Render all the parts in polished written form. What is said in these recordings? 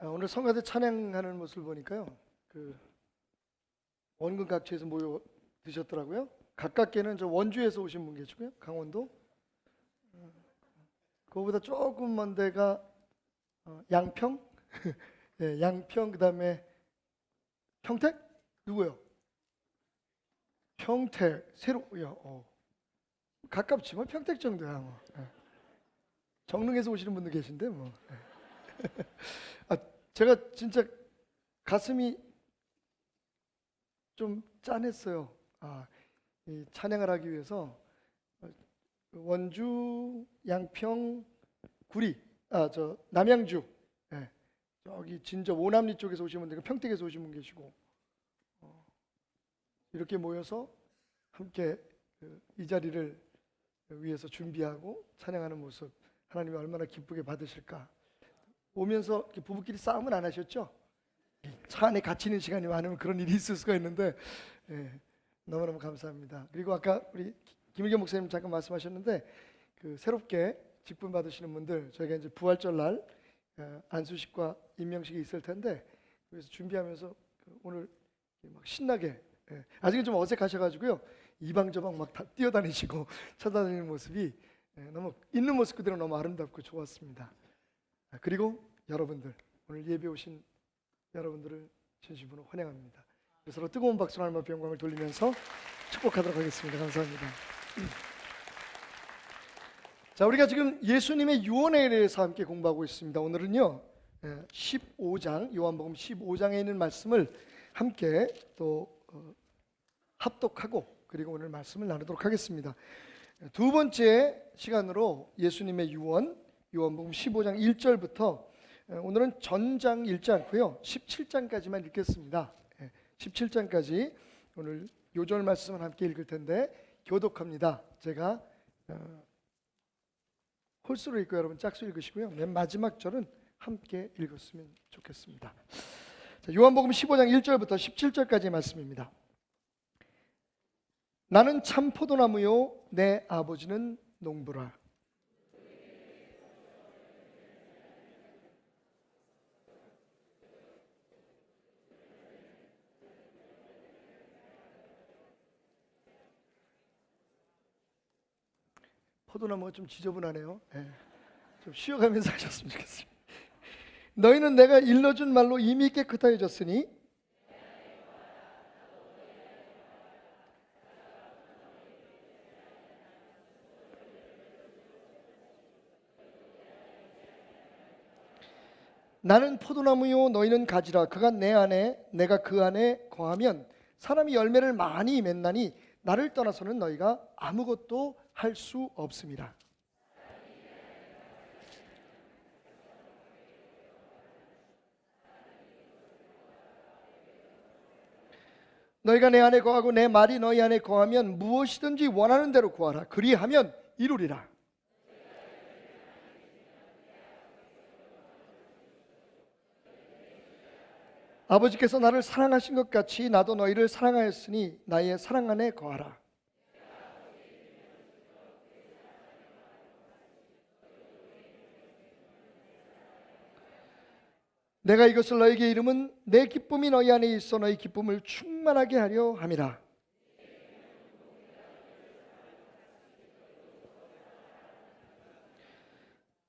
오늘 성가대 찬양하는 모습을 보니까요, 원근 각지에서 모여 드셨더라고요. 가깝게는 저 원주에서 오신 분 계시고요, 강원도. 그거보다 조금 먼 데가 양평, 네, 양평 그다음에 평택 누구요? 평택 새로요. 가깝지 뭐 평택 정도야 뭐. 네. 정릉에서 오시는 분도 계신데 뭐. 네. 제가 진짜 가슴이 좀 짠했어요. 이 찬양을 하기 위해서 원주, 양평, 구리, 저 남양주, 예, 저기 진저 오남리 쪽에서 오신 분들, 평택에서 오신 분 계시고, 이렇게 모여서 함께 이 자리를 위해서 준비하고 찬양하는 모습, 하나님이 얼마나 기쁘게 받으실까. 오면서 이렇게 부부끼리 싸움은 안 하셨죠? 차 안에 갇히는 시간이 많으면 그런 일이 있을 수가 있는데, 예, 너무너무 감사합니다. 그리고 아까 우리 김일겸 목사님 잠깐 말씀하셨는데, 새롭게 직분 받으시는 분들, 저희가 이제 부활절 날 안수식과 임명식이 있을 텐데, 그래서 준비하면서 오늘 막 신나게, 아직은 좀 어색하셔가지고요, 이방저방 막 다 뛰어다니시고 찾아다니는 모습이 너무 있는 모습 그대로 너무 아름답고 좋았습니다. 그리고 여러분들, 오늘 예배 오신 여러분들을 진심으로 환영합니다. 그래서 뜨거운 박수로 하나님 앞에 영광을 돌리면서 축복하도록 하겠습니다. 감사합니다. 자, 우리가 지금 예수님의 유언에 대해서 함께 공부하고 있습니다. 오늘은요 15장, 요한복음 15장에 있는 말씀을 함께 또 합독하고 그리고 오늘 말씀을 나누도록 하겠습니다. 두 번째 시간으로 예수님의 유언, 요한복음 15장 1절부터 오늘은 전장 읽지 않고요 17장까지만 읽겠습니다. 17장까지 오늘 요절 말씀을 함께 읽을 텐데 교독합니다. 제가 홀수로 읽고 여러분 짝수 읽으시고요, 맨 마지막 절은 함께 읽었으면 좋겠습니다. 자, 요한복음 15장 1절부터 17절까지의 말씀입니다. 나는 참 포도나무요 내 아버지는 농부라. 포도나무가 좀 지저분하네요. 좀 쉬어가면서 하셨으면 좋겠습니다. 너희는 내가 일러준 말로 이미 깨끗하여졌으니 나는 포도나무요 너희는 가지라. 그가 내 안에 내가 그 안에 거하면 사람이 열매를 많이 맺나니 나를 떠나서는 너희가 아무것도 할 수 없음이라. 너희가 내 안에 거하고 내 말이 너희 안에 거하면 무엇이든지 원하는 대로 구하라. 그리하면 이루리라. 아버지께서 나를 사랑하신 것 같이 나도 너희를 사랑하였으니 나의 사랑 안에 거하라. 내가 이것을 너희에게 이름은 내 기쁨이 너희 안에 있어 너희 기쁨을 충만하게 하려 함이라.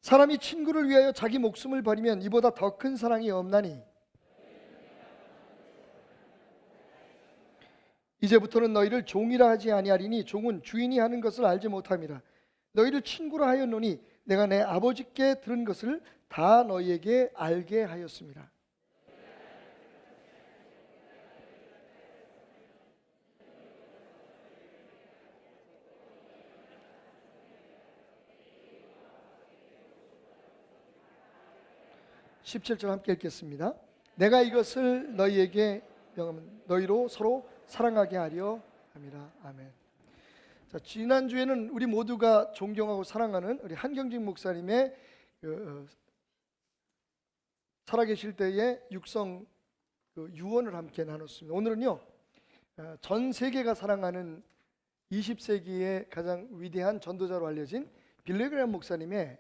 사람이 친구를 위하여 자기 목숨을 버리면 이보다 더 큰 사랑이 없나니 이제부터는 너희를 종이라 하지 아니하리니 종은 주인이 하는 것을 알지 못함이라. 너희를 친구라 하였노니 내가 내 아버지께 들은 것을 다 너희에게 알게 하였습니다. (17절) 함께 읽겠습니다. 내가 이것을 너희에게 명하면 너희로 서로 사랑하게 하려 함이라. 아멘. 자, 지난주에는 우리 모두가 존경하고 사랑하는 우리 한경직 목사님의 살아계실 때의 육성 유언을 함께 나눴습니다. 오늘은요 전 세계가 사랑하는 20세기의 가장 위대한 전도자로 알려진 빌리 그레이엄 목사님의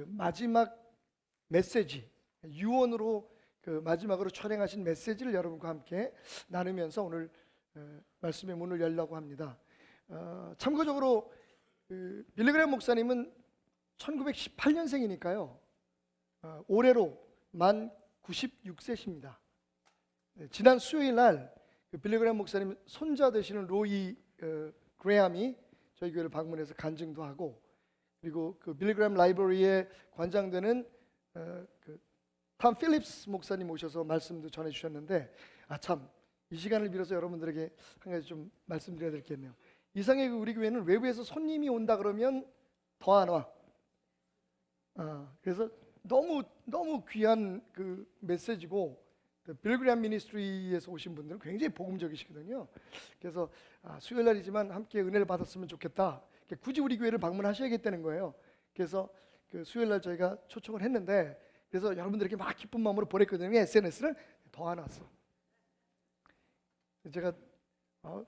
마지막 메시지 유언으로 그 마지막으로 촬영하신 메시지를 여러분과 함께 나누면서 오늘 말씀의 문을 열려고 합니다. 참고적으로 빌리그레엄 목사님은 1918년생이니까요. 올해로 만 96세십니다. 지난 수요일 날 빌리그레엄 목사님 손자 되시는 로이 그레함이 저희 교회를 방문해서 간증도 하고, 그리고 그 빌리그레엄 라이브러리에 관장되는 탐 필립스 목사님 오셔서 말씀도 전해주셨는데, 참 이 시간을 빌어서 여러분들에게 한 가지 좀 말씀드려야 되겠네요. 이상하게 우리 교회는 외부에서 손님이 온다 그러면 더 안 와. 그래서 너무 귀한 그 메시지고, 빌리그레엄 미니스트리에서 오신 분들은 굉장히 복음적이시거든요. 그래서 수요일 날이지만 함께 은혜를 받았으면 좋겠다. 굳이 우리 교회를 방문하셔야겠다는 거예요. 그래서 그 수요일 날 저희가 초청을 했는데, 그래서 여러분들에게 막 기쁜 마음으로 보냈거든요. SNS를 더 안 왔어. 제가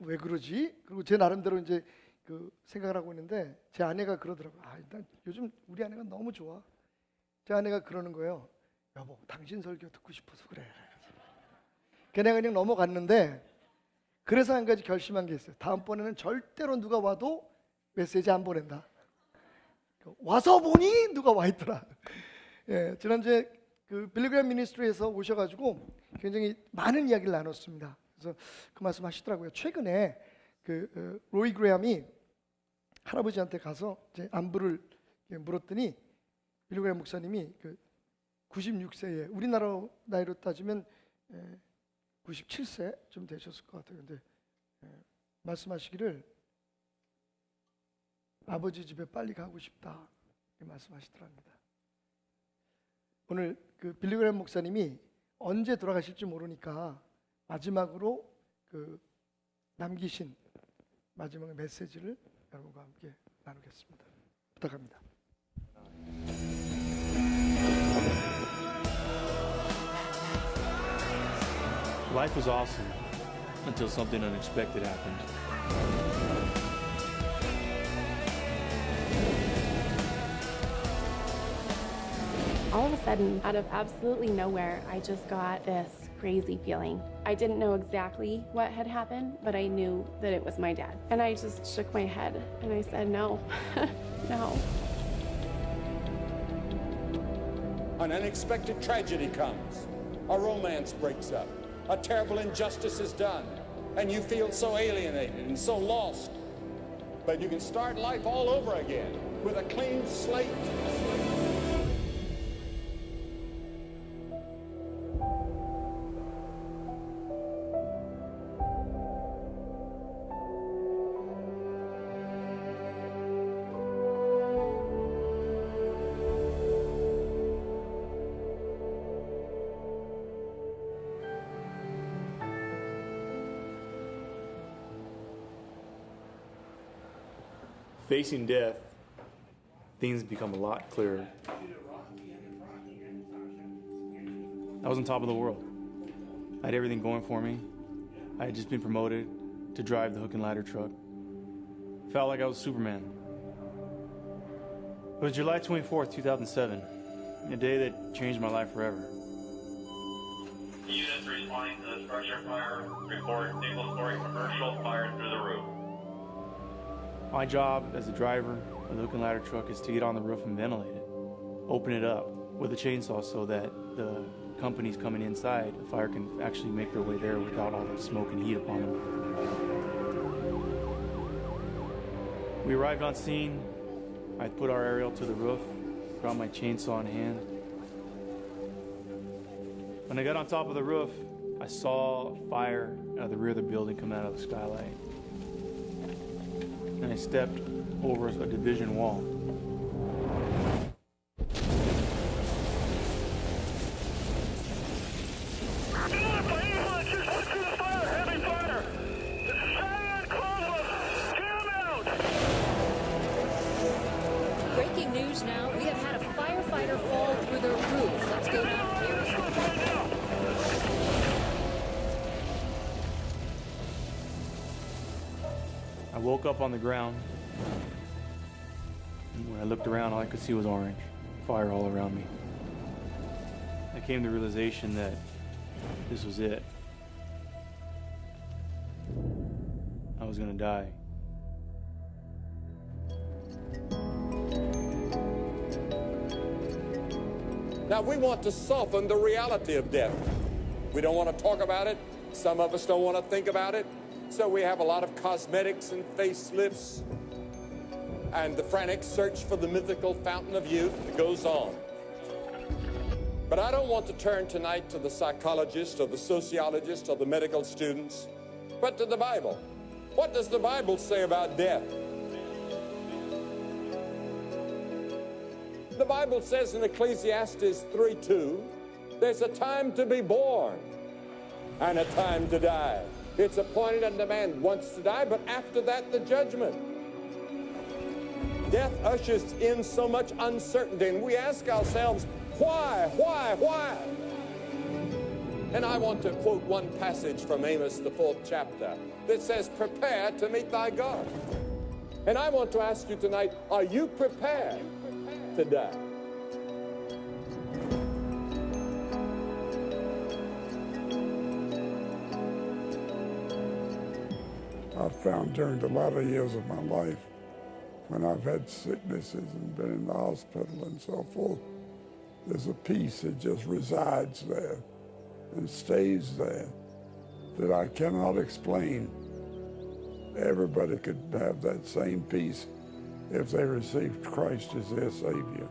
왜 그러지? 그리고 제 나름대로 이제 그 생각을 하고 있는데, 제 아내가 그러더라고요. 일단 요즘 우리 아내가 너무 좋아. 제 아내가 그러는 거예요. 여보, 당신 설교 듣고 싶어서 그래. 그냥 넘어갔는데, 그래서 한 가지 결심한 게 있어요. 다음번에는 절대로 누가 와도 메시지 안 보낸다. 와서 보니 누가 와 있더라. 예, 지난주에 그 빌리그레엄 미니스트리에서 오셔가지고 굉장히 많은 이야기를 나눴습니다. 그래서 그 말씀 하시더라고요. 최근에 그 로이 그레함이 할아버지한테 가서 이제 안부를 물었더니, 빌리그레엄 목사님이 그 96세에 우리나라 나이로 따지면 97세 좀 되셨을 것 같아요. 근데 말씀하시기를 아버지 집에 빨리 가고 싶다 말씀하시더랍니다. 오늘 그 빌리그레엄 목사님이 언제 돌아가실지 모르니까 마지막으로 그 남기신 마지막 메시지를 여러분과 함께 나누겠습니다. 부탁합니다. Life was awesome until something unexpected happened. All of a sudden, out of absolutely nowhere, I just got this crazy feeling. I didn't know exactly what had happened, but I knew that it was my dad. And I just shook my head and I said, no, no. An unexpected tragedy comes. A romance breaks up. A terrible injustice is done. And you feel so alienated and so lost. But you can start life all over again with a clean slate. Facing death, things become a lot clearer. I was on top of the world. I had everything going for me. I had just been promoted to drive the hook and ladder truck. Felt like I was Superman. It was July 24th, 2007, a day that changed my life forever. Units responding to the structure fire report single-story commercial fire through the roof. My job as the driver of the hook and ladder truck is to get on the roof and ventilate it. Open it up with a chainsaw so that the companies coming inside, the fire can actually make their way there without all the smoke and heat upon them. We arrived on scene. I put our aerial to the roof, brought my chainsaw in hand. When I got on top of the roof, I saw fire out of the rear of the building coming out of the skylight. And I stepped over a division wall. Breaking news now. We have had a firefighter fall through the roof. Let's go now. I woke up on the ground. And when I looked around, all I could see was orange. Fire all around me. I came to the realization that this was it. I was gonna die. Now, we want to soften the reality of death. We don't want to talk about it. Some of us don't want to think about it. So we have a lot of cosmetics and facelifts and the frantic search for the mythical fountain of youth that goes on. But I don't want to turn tonight to the psychologist or the sociologist or the medical students, but to the Bible. What does the Bible say about death? The Bible says in Ecclesiastes 3:2, there's a time to be born and a time to die. It's appointed unto man once to die, but after that, the judgment. Death ushers in so much uncertainty, and we ask ourselves, why? And I want to quote one passage from Amos, the 4th chapter, that says, prepare to meet thy God. And I want to ask you tonight, are you prepared to die? I've found during the latter years of my life, when I've had sicknesses and been in the hospital and so forth, there's a peace that just resides there and stays there that I cannot explain. Everybody could have that same peace if they received Christ as their Savior.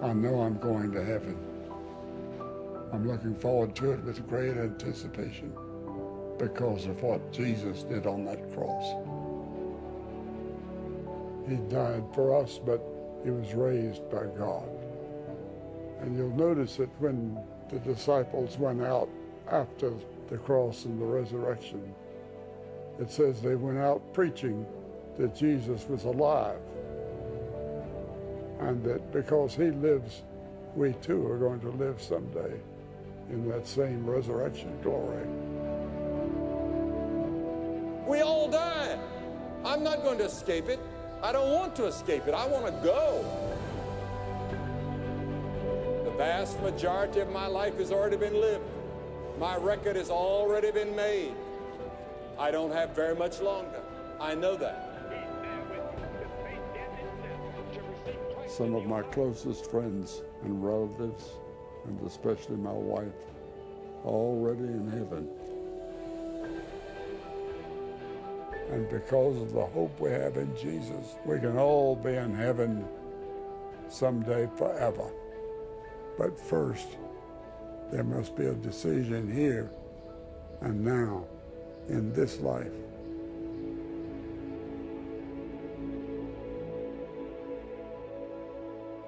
I know I'm going to heaven. I'm looking forward to it with great anticipation because of what Jesus did on that cross. He died for us, but he was raised by God. And you'll notice that when the disciples went out after the cross and the resurrection, it says they went out preaching that Jesus was alive, and that because he lives, we too are going to live someday in that same resurrection glory. We all die. I'm not going to escape it. I don't want to escape it. I want to go. The vast majority of my life has already been lived. My record has already been made. I don't have very much longer. I know that. Some of my closest friends and relatives, and especially my wife, are already in heaven. And because of the hope we have in Jesus, we can all be in heaven someday forever. But first, there must be a decision here and now in this life.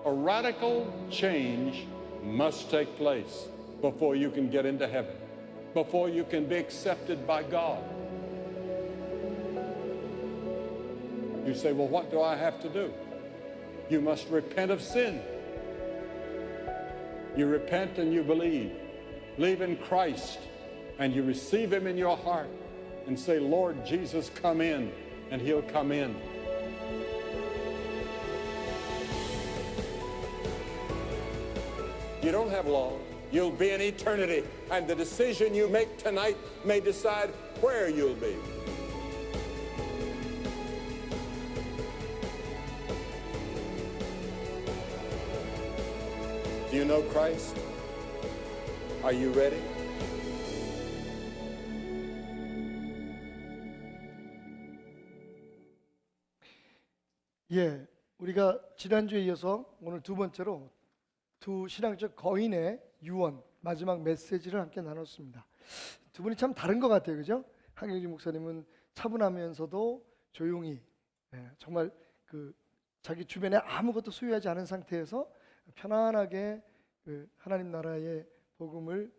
A radical change must take place before you can get into heaven, before you can be accepted by God. You say, well, what do I have to do? You must repent of sin. You repent and you believe. Believe in Christ and you receive him in your heart and say, Lord Jesus, come in, and he'll come in. You don't have long. You'll be in eternity, and the decision you make tonight may decide where you'll be. Do you know Christ? Are you ready? 예, 우리가 지난주에 이어서 오늘 두 번째로 두 신앙적 거인의 유언, 마지막 메시지를 함께 나눴습니다. 두 분이 참 다른 것 같아요, 그죠? 한경주 목사님은 차분하면서도 조용히, 정말 그 자기 주변에 아무것도 소유하지 않은 상태에서 편안하게 그 하나님 나라의 복음을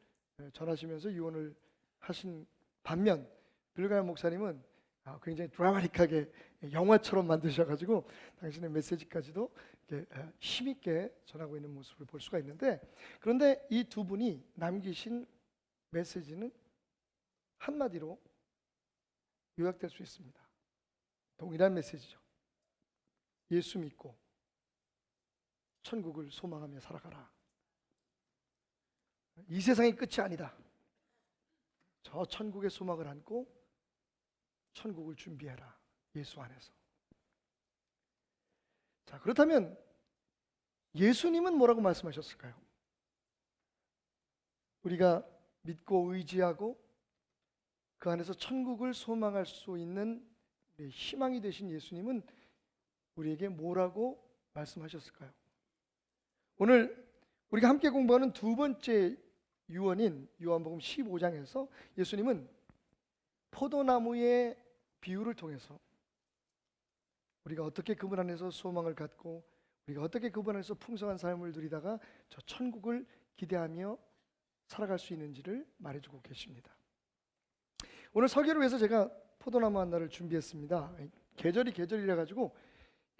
전하시면서 유언을 하신 반면, 빌가야 목사님은 굉장히 드라마틱하게 영화처럼 만드셔가지고 당신의 메시지까지도 힘있게 전하고 있는 모습을 볼 수가 있는데, 그런데 이 두 분이 남기신 메시지는 한마디로 요약될 수 있습니다. 동일한 메시지죠. 예수 믿고 천국을 소망하며 살아가라. 이 세상이 끝이 아니다. 저 천국의 소망을 안고 천국을 준비해라. 예수 안에서. 자, 그렇다면 예수님은 뭐라고 말씀하셨을까요? 우리가 믿고 의지하고 그 안에서 천국을 소망할 수 있는 우리의 희망이 되신 예수님은 우리에게 뭐라고 말씀하셨을까요? 오늘 우리가 함께 공부하는 두 번째 유언인 요한복음 15장에서 예수님은 포도나무의 비유를 통해서 우리가 어떻게 그분 안에서 소망을 갖고 우리가 어떻게 그분 안에서 풍성한 삶을 누리다가 저 천국을 기대하며 살아갈 수 있는지를 말해주고 계십니다. 오늘 설교를 위해서 제가 포도나무 하나를 준비했습니다. 계절이라 가지고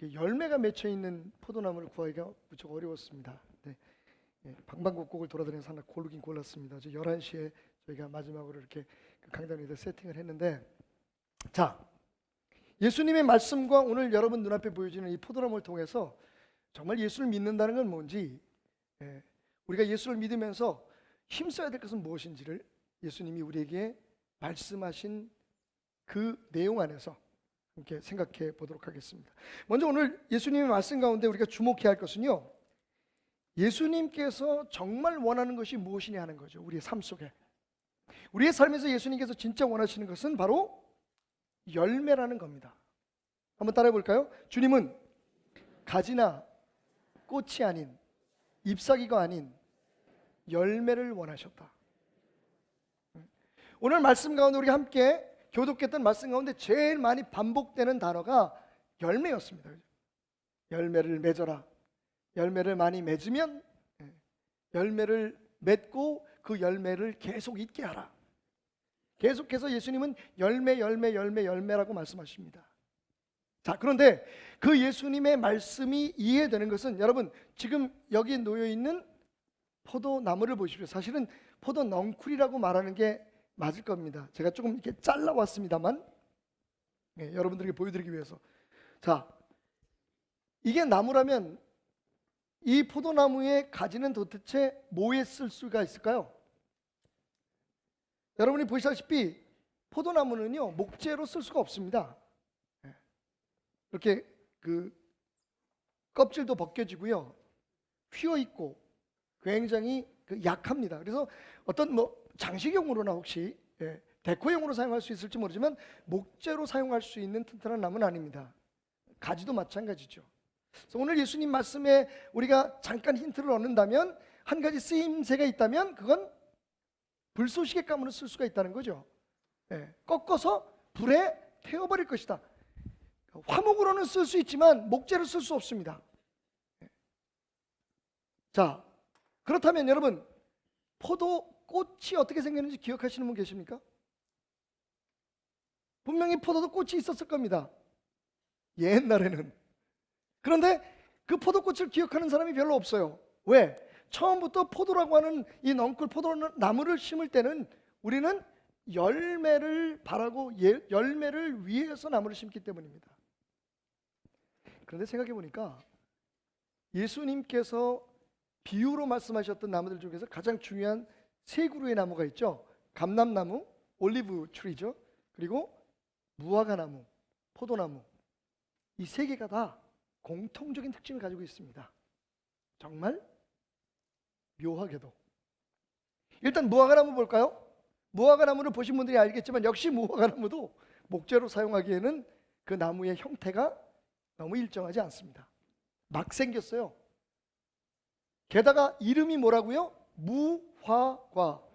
열매가 맺혀 있는 포도나무를 구하기가 무척 어려웠습니다. 네. 방방곡곡을 돌아다니면서 하나 고르긴 골랐습니다. 11시에 저희가 마지막으로 이렇게 강단 위에다 세팅을 했는데, 자, 예수님의 말씀과 오늘 여러분 눈앞에 보여지는 이 포도나무를 통해서 정말 예수를 믿는다는 건 뭔지, 우리가 예수를 믿으면서 힘써야 될 것은 무엇인지를 예수님이 우리에게 말씀하신 그 내용 안에서 함께 생각해 보도록 하겠습니다. 먼저 오늘 예수님의 말씀 가운데 우리가 주목해야 할 것은요, 예수님께서 정말 원하는 것이 무엇이냐 하는 거죠. 우리의 삶 속에, 우리의 삶에서 예수님께서 진짜 원하시는 것은 바로 열매라는 겁니다. 한번 따라해 볼까요? 주님은 가지나 꽃이 아닌, 잎사귀가 아닌 열매를 원하셨다. 오늘 말씀 가운데 우리 함께 교독했던 말씀 가운데 제일 많이 반복되는 단어가 열매였습니다. 열매를 맺어라. 열매를 많이 맺으면 열매를 맺고 그 열매를 계속 있게 하라. 계속해서 예수님은 열매라고 말씀하십니다. 자, 그런데 그 예수님의 말씀이 이해되는 것은, 여러분 지금 여기 놓여 있는 포도나무를 보십시오. 사실은 포도 넝쿨이라고 말하는 게 맞을 겁니다. 제가 조금 이렇게 잘라왔습니다만, 여러분들에게 보여드리기 위해서. 자, 이게 나무라면 이 포도나무의 가지는 도대체 뭐에 쓸 수가 있을까요? 여러분이 보시다시피 포도나무는요, 목재로 쓸 수가 없습니다. 이렇게 그 껍질도 벗겨지고요, 휘어 있고 굉장히 약합니다. 그래서 어떤 장식용으로나 혹시 데코용으로 사용할 수 있을지 모르지만 목재로 사용할 수 있는 튼튼한 나무는 아닙니다. 가지도 마찬가지죠. 그래서 오늘 예수님 말씀에 우리가 잠깐 힌트를 얻는다면, 한 가지 쓰임새가 있다면 그건 불쏘시개 가문으로 쓸 수가 있다는 거죠. 꺾어서 불에 태워버릴 것이다. 화목으로는 쓸 수 있지만 목재로 쓸 수 없습니다. 자, 그렇다면 여러분, 포도꽃이 어떻게 생겼는지 기억하시는 분 계십니까? 분명히 포도도 꽃이 있었을 겁니다, 옛날에는. 그런데 그 포도꽃을 기억하는 사람이 별로 없어요. 왜? 처음부터 포도라고 하는 이 넝쿨 포도나무를 심을 때는 우리는 열매를 바라고 열매를 위해서 나무를 심기 때문입니다. 그런데 생각해 보니까 예수님께서 비유로 말씀하셨던 나무들 중에서 가장 중요한 세 그루의 나무가 있죠. 감람나무, 올리브 트리죠. 그리고 무화과나무, 포도나무. 이 세 개가 다 공통적인 특징을 가지고 있습니다. 정말 묘하게도. 일단 무화과나무 볼까요? 무화과나무를 보신 분들이 알겠지만 역시 무화과나무도 목재로 사용하기에는 그 나무의 형태가 너무 일정하지 않습니다. 막 생겼어요. 게다가 이름이 뭐라고요? 무화과.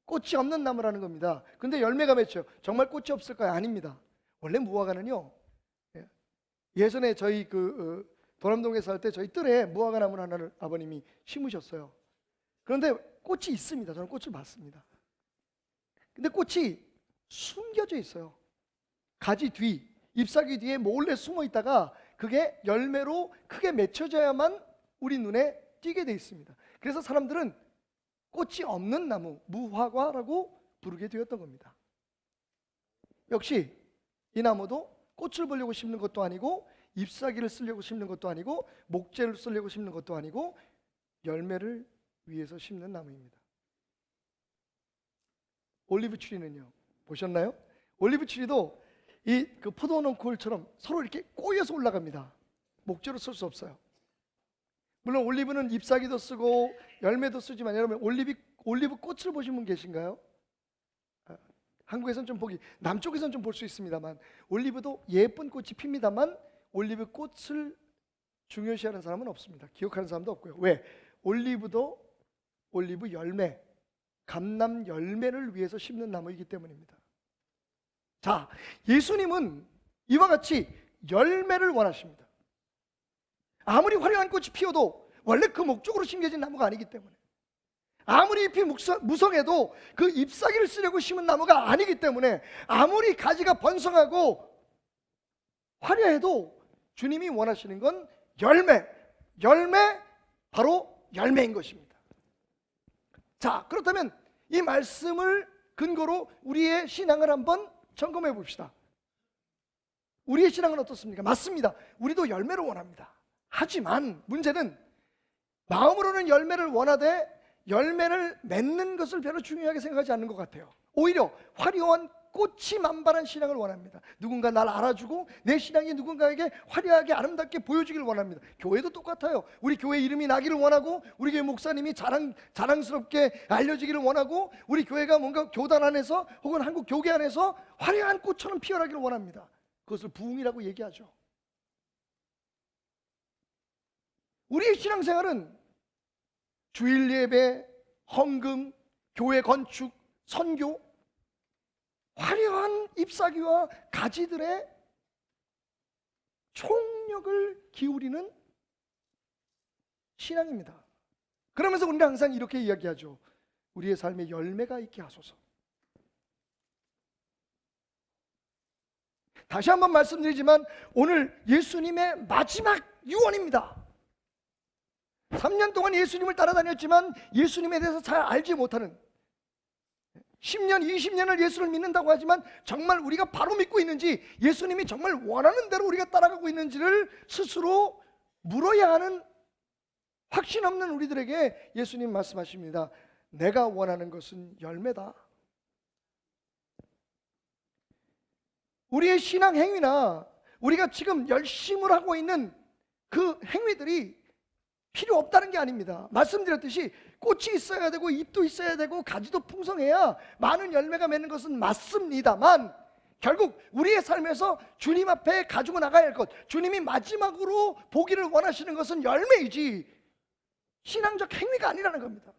꽃이 없는 나무라는 겁니다. 근데 열매가 맺혀요. 정말 꽃이 없을까요? 아닙니다. 원래 무화과는요, 예전에 저희 도남동에 살 때 저희 뜰에 무화과 나무 하나를 아버님이 심으셨어요. 그런데 꽃이 있습니다. 저는 꽃을 봤습니다. 근데 꽃이 숨겨져 있어요. 가지 뒤, 잎사귀 뒤에 몰래 숨어 있다가 그게 열매로 크게 맺혀져야만 우리 눈에 띄게 돼 있습니다. 그래서 사람들은 꽃이 없는 나무, 무화과라고 부르게 되었던 겁니다. 역시 이 나무도 꽃을 보려고 심는 것도 아니고 잎사귀를 쓰려고 심는 것도 아니고 목재를 쓰려고 심는 것도 아니고 열매를 위해서 심는 나무입니다. 올리브 추리는요, 보셨나요? 올리브 추리도 이 그 포도농골처럼 서로 이렇게 꼬여서 올라갑니다. 목재로 쓸 수 없어요. 물론 올리브는 잎사귀도 쓰고 열매도 쓰지만 여러분 올리브 꽃을 보신 분 계신가요? 한국에서는 좀 보기, 남쪽에서는 좀 볼 수 있습니다만 올리브도 예쁜 꽃이 핍니다만 올리브 꽃을 중요시하는 사람은 없습니다. 기억하는 사람도 없고요. 왜? 올리브도 올리브 열매, 감람 열매를 위해서 심는 나무이기 때문입니다. 자, 예수님은 이와 같이 열매를 원하십니다. 아무리 화려한 꽃이 피어도 원래 그 목적으로 심겨진 나무가 아니기 때문에, 아무리 잎이 무성해도 그 잎사귀를 쓰려고 심은 나무가 아니기 때문에, 아무리 가지가 번성하고 화려해도 주님이 원하시는 건 열매, 바로 열매인 것입니다. 자, 그렇다면 이 말씀을 근거로 우리의 신앙을 한번 점검해 봅시다. 우리의 신앙은 어떻습니까? 맞습니다. 우리도 열매를 원합니다. 하지만 문제는 마음으로는 열매를 원하되 열매를 맺는 것을 별로 중요하게 생각하지 않는 것 같아요. 오히려 화려한 꽃이 만발한 신앙을 원합니다. 누군가 날 알아주고 내 신앙이 누군가에게 화려하게 아름답게 보여주기를 원합니다. 교회도 똑같아요. 우리 교회 이름이 나기를 원하고 우리 교회 목사님이 자랑스럽게 알려지기를 원하고 우리 교회가 뭔가 교단 안에서 혹은 한국 교계 안에서 화려한 꽃처럼 피어나기를 원합니다. 그것을 부흥이라고 얘기하죠. 우리의 신앙생활은 주일 예배, 헌금, 교회 건축, 선교, 화려한 잎사귀와 가지들의 총력을 기울이는 신앙입니다. 그러면서 우리는 항상 이렇게 이야기하죠. 우리의 삶에 열매가 있게 하소서. 다시 한번 말씀드리지만 오늘 예수님의 마지막 유언입니다. 3년 동안 예수님을 따라다녔지만 예수님에 대해서 잘 알지 못하는, 10년, 20년을 예수를 믿는다고 하지만 정말 우리가 바로 믿고 있는지, 예수님이 정말 원하는 대로 우리가 따라가고 있는지를 스스로 물어야 하는 확신 없는 우리들에게 예수님 말씀하십니다. 내가 원하는 것은 열매다. 우리의 신앙 행위나 우리가 지금 열심을 하고 있는 그 행위들이 필요 없다는 게 아닙니다. 말씀드렸듯이 꽃이 있어야 되고 잎도 있어야 되고 가지도 풍성해야 많은 열매가 맺는 것은 맞습니다만, 결국 우리의 삶에서 주님 앞에 가지고 나가야 할 것, 주님이 마지막으로 보기를 원하시는 것은 열매이지 신앙적 행위가 아니라는 겁니다.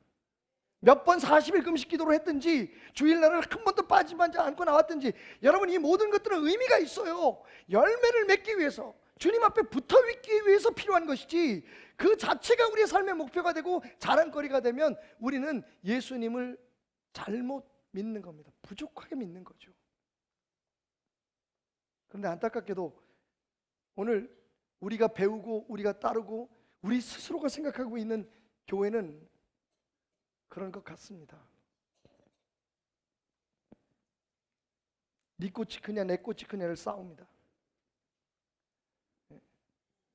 몇 번 40일 금식 기도를 했든지 주일날을 한 번도 빠지지 않고 나왔든지, 여러분 이 모든 것들은 의미가 있어요. 열매를 맺기 위해서, 주님 앞에 붙어 있기 위해서 필요한 것이지, 그 자체가 우리의 삶의 목표가 되고 자랑거리가 되면 우리는 예수님을 잘못 믿는 겁니다. 부족하게 믿는 거죠. 그런데 안타깝게도 오늘 우리가 배우고 우리가 따르고 우리 스스로가 생각하고 있는 교회는 그런 것 같습니다. 네 꽃이 크냐 내 꽃이 크냐를 싸웁니다.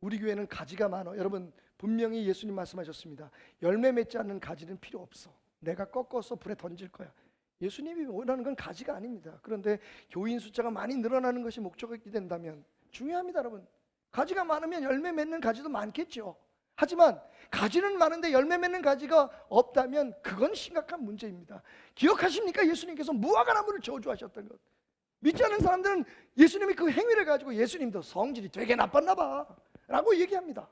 우리 교회는 가지가 많아. 여러분 분명히 예수님 말씀하셨습니다. 열매 맺지 않는 가지는 필요 없어. 내가 꺾어서 불에 던질 거야. 예수님이 원하는 건 가지가 아닙니다. 그런데 교인 숫자가 많이 늘어나는 것이 목적이 된다면 중요합니다. 여러분, 가지가 많으면 열매 맺는 가지도 많겠죠. 하지만 가지는 많은데 열매 맺는 가지가 없다면 그건 심각한 문제입니다. 기억하십니까? 예수님께서 무화과나무를 저주하셨던 것. 믿지 않는 사람들은 예수님이 그 행위를 가지고 예수님도 성질이 되게 나빴나 봐 라고 얘기합니다.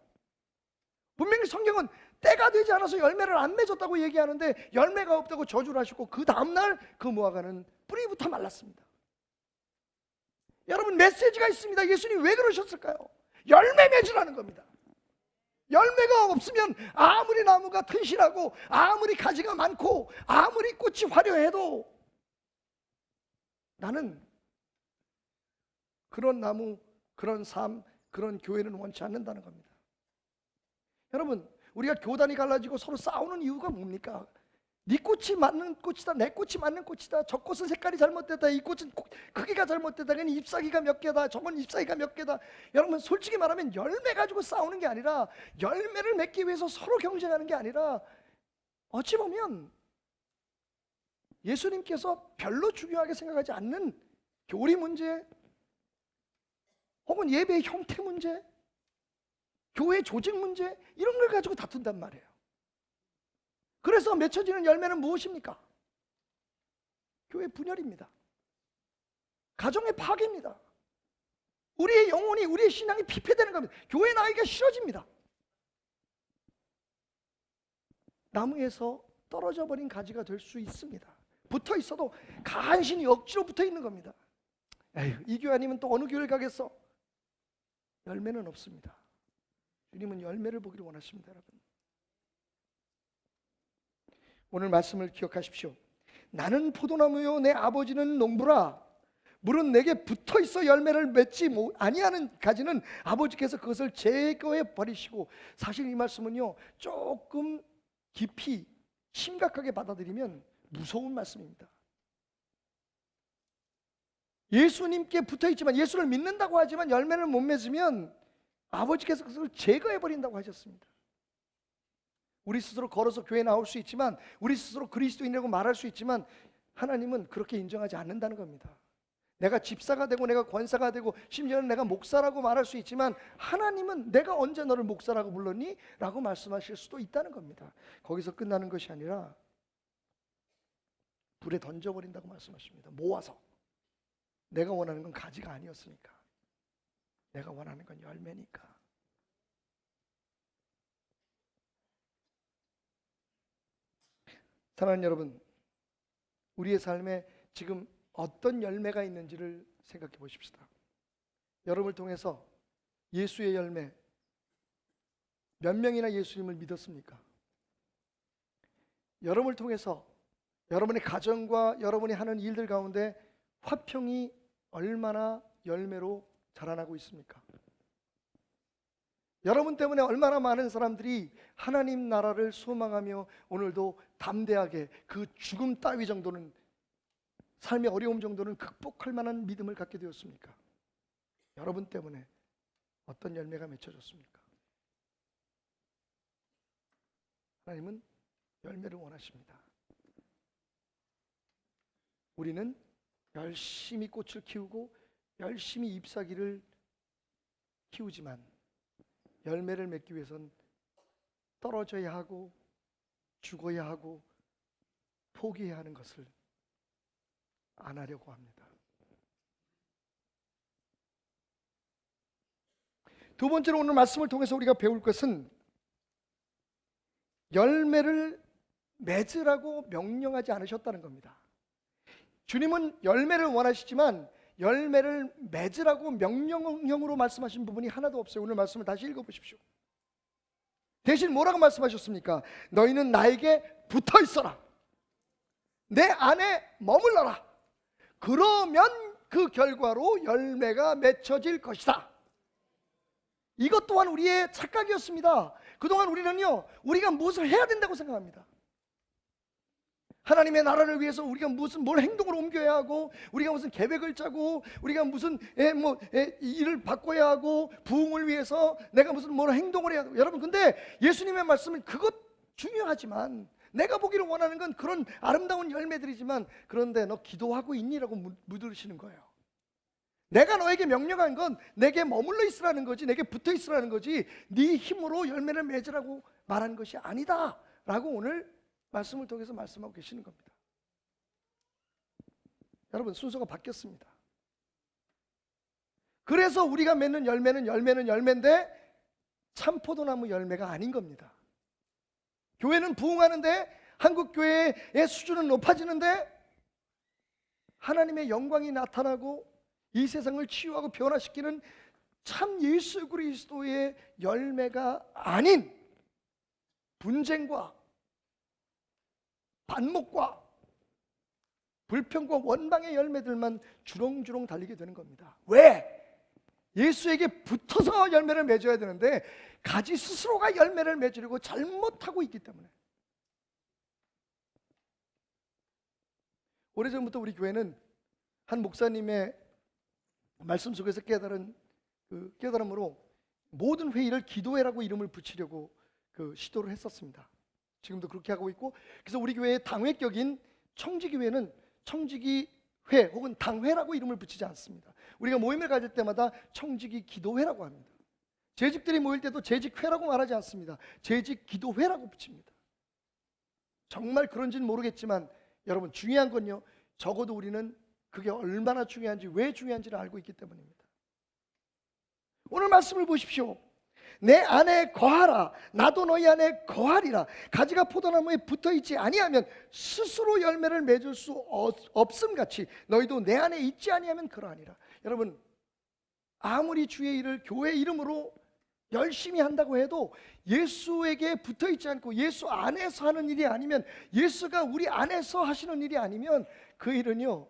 분명히 성경은 때가 되지 않아서 열매를 안 맺었다고 얘기하는데 열매가 없다고 저주를 하셨고, 그 다음날 그 무화과는 뿌리부터 말랐습니다. 여러분, 메시지가 있습니다. 예수님 왜 그러셨을까요? 열매 맺으라는 겁니다. 열매가 없으면 아무리 나무가 튼실하고 아무리 가지가 많고 아무리 꽃이 화려해도 나는 그런 나무, 그런 삶, 그런 교회는 원치 않는다는 겁니다. 여러분, 우리가 교단이 갈라지고 서로 싸우는 이유가 뭡니까? 네 꽃이 맞는 꽃이다, 내 꽃이 맞는 꽃이다, 저 꽃은 색깔이 잘못됐다, 이 꽃은 크기가 잘못됐다, 그건 잎사귀가 몇 개다, 저건 잎사귀가 몇 개다. 여러분 솔직히 말하면 열매 가지고 싸우는 게 아니라, 열매를 맺기 위해서 서로 경쟁하는 게 아니라, 어찌 보면 예수님께서 별로 중요하게 생각하지 않는 교리 문제, 혹은 예배의 형태 문제, 교회 조직 문제, 이런 걸 가지고 다툰단 말이에요. 그래서 맺혀지는 열매는 무엇입니까? 교회 분열입니다. 가정의 파괴입니다. 우리의 영혼이, 우리의 신앙이 피폐되는 겁니다. 교회 나이가 싫어집니다. 나무에서 떨어져 버린 가지가 될 수 있습니다. 붙어 있어도 간신히 억지로 붙어 있는 겁니다. 에휴, 이 교회 아니면 또 어느 교회를 가겠어? 열매는 없습니다. 주님은 열매를 보기를 원하십니다, 여러분. 오늘 말씀을 기억하십시오. 나는 포도나무요, 내 아버지는 농부라. 물은 내게 붙어 있어 열매를 맺지 아니하는 가지는 아버지께서 그것을 제거해 버리시고. 사실 이 말씀은요, 조금 깊이 심각하게 받아들이면 무서운 말씀입니다. 예수님께 붙어 있지만, 예수를 믿는다고 하지만 열매를 못 맺으면 아버지께서 그것을 제거해 버린다고 하셨습니다. 우리 스스로 걸어서 교회 나올 수 있지만, 우리 스스로 그리스도인이라고 말할 수 있지만, 하나님은 그렇게 인정하지 않는다는 겁니다. 내가 집사가 되고 내가 권사가 되고 심지어는 내가 목사라고 말할 수 있지만, 하나님은 내가 언제 너를 목사라고 불렀니? 라고 말씀하실 수도 있다는 겁니다. 거기서 끝나는 것이 아니라 불에 던져버린다고 말씀하십니다. 모아서. 내가 원하는 건 가지가 아니었으니까, 내가 원하는 건 열매니까. 사랑하는 여러분, 우리의 삶에 지금 어떤 열매가 있는지를 생각해 보십시다. 여러분을 통해서 예수의 열매, 몇 명이나 예수님을 믿었습니까? 여러분을 통해서 여러분의 가정과 여러분이 하는 일들 가운데 화평이 얼마나 열매로 자라나고 있습니까? 여러분 때문에 얼마나 많은 사람들이 하나님 나라를 소망하며 오늘도 담대하게 그 죽음 따위 정도는, 삶의 어려움 정도는 극복할 만한 믿음을 갖게 되었습니까? 여러분 때문에 어떤 열매가 맺혀졌습니까? 하나님은 열매를 원하십니다. 우리는 열심히 꽃을 키우고 열심히 잎사귀를 키우지만 열매를 맺기 위해서는 떨어져야 하고 죽어야 하고 포기해야 하는 것을 안 하려고 합니다. 두 번째로 오늘 말씀을 통해서 우리가 배울 것은, 열매를 맺으라고 명령하지 않으셨다는 겁니다. 주님은 열매를 원하시지만 열매를 맺으라고 명령형으로 말씀하신 부분이 하나도 없어요. 오늘 말씀을 다시 읽어보십시오. 대신 뭐라고 말씀하셨습니까? 너희는 나에게 붙어 있어라. 내 안에 머물러라. 그러면 그 결과로 열매가 맺혀질 것이다. 이것 또한 우리의 착각이었습니다. 그동안 우리는요, 우리가 무엇을 해야 된다고 생각합니다. 하나님의 나라를 위해서 우리가 뭘 행동을 옮겨야 하고, 우리가 무슨 계획을 짜고, 우리가 무슨 일을 바꿔야 하고, 부흥을 위해서 내가 무슨 뭘 행동을 해야 하고. 여러분, 근데 예수님의 말씀은 그것 중요하지만, 내가 보기를 원하는 건 그런 아름다운 열매들이지만, 그런데 너 기도하고 있니라고 묻으시는 거예요. 내가 너에게 명령한 건 내게 머물러 있으라는 거지, 내게 붙어 있으라는 거지, 네 힘으로 열매를 맺으라고 말한 것이 아니다 라고 오늘 말씀을 통해서 말씀하고 계시는 겁니다. 여러분, 순서가 바뀌었습니다. 그래서 우리가 맺는 열매는 열매인데 참 포도나무 열매가 아닌 겁니다. 교회는 부흥하는데, 한국교회의 수준은 높아지는데, 하나님의 영광이 나타나고 이 세상을 치유하고 변화시키는 참 예수 그리스도의 열매가 아닌 분쟁과 반목과 불평과 원망의 열매들만 주렁주렁 달리게 되는 겁니다. 왜? 예수에게 붙어서 열매를 맺어야 되는데 가지 스스로가 열매를 맺으려고 잘못하고 있기 때문에. 오래전부터 우리 교회는 한 목사님의 말씀 속에서 깨달은 그 깨달음으로 모든 회의를 기도회라고 이름을 붙이려고 시도를 했었습니다. 지금도 그렇게 하고 있고, 그래서 우리 교회의 당회격인 청지기회는 청지기회 혹은 당회라고 이름을 붙이지 않습니다. 우리가 모임을 가질 때마다 청지기 기도회라고 합니다. 재직들이 모일 때도 재직회라고 말하지 않습니다. 재직 기도회라고 붙입니다. 정말 그런지는 모르겠지만 여러분, 중요한 건요, 적어도 우리는 그게 얼마나 중요한지, 왜 중요한지를 알고 있기 때문입니다. 오늘 말씀을 보십시오. 내 안에 거하라, 나도 너희 안에 거하리라. 가지가 포도나무에 붙어있지 아니하면 스스로 열매를 맺을 수 없음같이 너희도 내 안에 있지 아니하면 그러하니라. 여러분, 아무리 주의 일을 교회 이름으로 열심히 한다고 해도 예수에게 붙어있지 않고 예수 안에서 하는 일이 아니면, 예수가 우리 안에서 하시는 일이 아니면 그 일은요,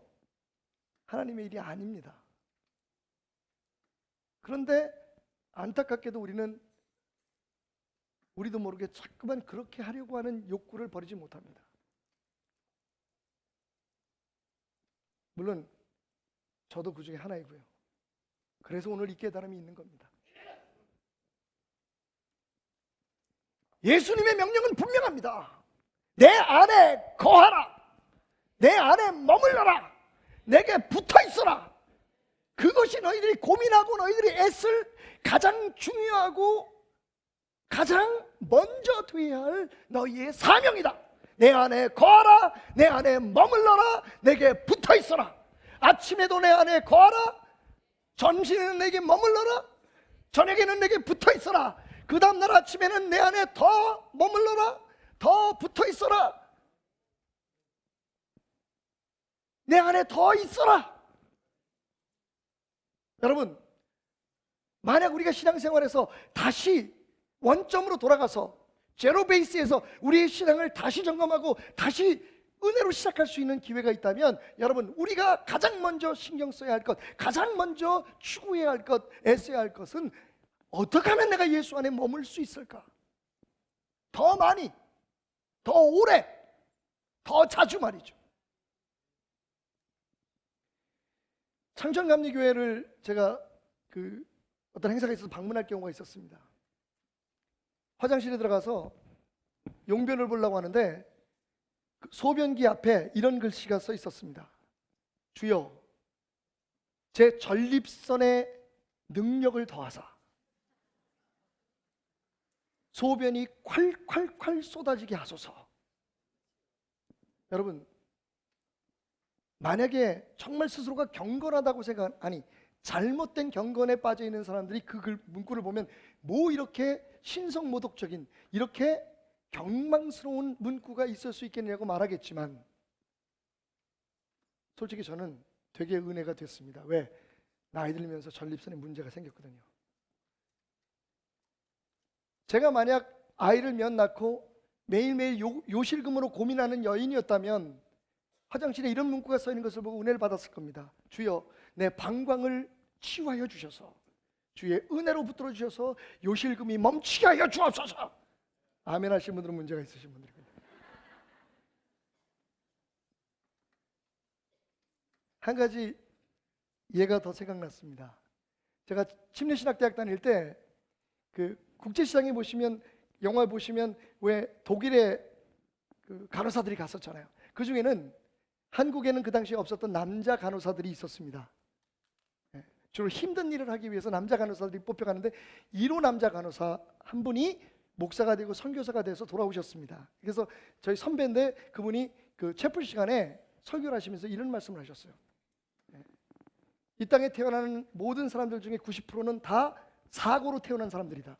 하나님의 일이 아닙니다. 그런데 안타깝게도 우리도 모르게 자꾸만 그렇게 하려고 하는 욕구를 버리지 못합니다. 물론 저도 그 중에 하나이고요. 그래서 오늘 이 깨달음이 있는 겁니다. 예수님의 명령은 분명합니다. 내 안에 거하라, 내 안에 머물러라, 내게 붙어있어라. 그것이 너희들이 고민하고 너희들이 애쓸 가장 중요하고 가장 먼저 되어야 할 너희의 사명이다. 내 안에 거하라, 내 안에 머물러라, 내게 붙어있어라. 아침에도 내 안에 거하라, 점심에는 내게 머물러라, 저녁에는 내게 붙어있어라. 그 다음날 아침에는 내 안에 더 머물러라, 더 붙어있어라, 내 안에 더 있어라. 여러분, 만약 우리가 신앙생활에서 다시 원점으로 돌아가서 제로 베이스에서 우리의 신앙을 다시 점검하고 다시 은혜로 시작할 수 있는 기회가 있다면, 여러분, 우리가 가장 먼저 신경 써야 할 것, 가장 먼저 추구해야 할 것, 애써야 할 것은 어떻게 하면 내가 예수 안에 머물 수 있을까? 더 많이, 더 오래, 더 자주 말이죠. 창천감리교회를 제가 어떤 행사가 있어서 방문할 경우가 있었습니다. 화장실에 들어가서 용변을 보려고 하는데 소변기 앞에 이런 글씨가 써 있었습니다. 주여, 제 전립선에 능력을 더하사 소변이 콸콸콸 쏟아지게 하소서. 여러분, 만약에 정말 스스로가 경건하다고 아니 잘못된 경건에 빠져 있는 사람들이 그 문구를 보면 뭐 이렇게 신성모독적인, 이렇게 경망스러운 문구가 있을 수 있겠냐고 말하겠지만, 솔직히 저는 되게 은혜가 됐습니다. 왜? 나이 들면서 전립선에 문제가 생겼거든요. 제가 만약 아이를 몇 낳고 매일매일 요실금으로 고민하는 여인이었다면 화장실에 이런 문구가 써 있는 것을 보고 은혜를 받았을 겁니다. 주여, 내 방광을 치유하여 주셔서 주의 은혜로 붙들어 주셔서 요실금이 멈추게 하여 주옵소서. 아멘 하신 분들은 문제가 있으신 분들입니다. 한 가지 예가 더 생각났습니다. 제가 침례신학대학 다닐 때 국제시장에 보시면, 영화 보시면 왜 독일의 간호사들이 갔었잖아요. 그 중에는 한국에는 그 당시에 없었던 남자 간호사들이 있었습니다. 주로 힘든 일을 하기 위해서 남자 간호사들이 뽑혀가는데 1호 남자 간호사 한 분이 목사가 되고 선교사가 돼서 돌아오셨습니다. 그래서 저희 선배인데 그분이 채플 시간에 설교를 하시면서 이런 말씀을 하셨어요. 이 땅에 태어나는 모든 사람들 중에 90%는 다 사고로 태어난 사람들이다.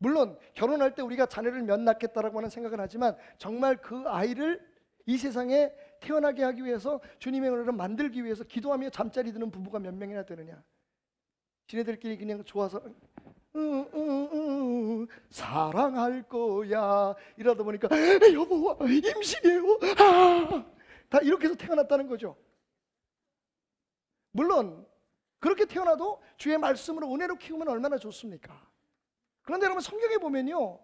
물론 결혼할 때 우리가 자녀를 몇 낳겠다라고 하는 생각을 하지만, 정말 그 아이를 이 세상에 태어나게 하기 위해서 주님의 은혜를 만들기 위해서 기도하며 잠자리 드는 부부가 몇 명이나 되느냐. 지네들끼리 그냥 좋아서 사랑할 거야 이러다 보니까 여보 임신이에요, 다 이렇게 해서 태어났다는 거죠. 물론 그렇게 태어나도 주의 말씀으로 은혜로 키우면 얼마나 좋습니까? 그런데 여러분, 성경에 보면요,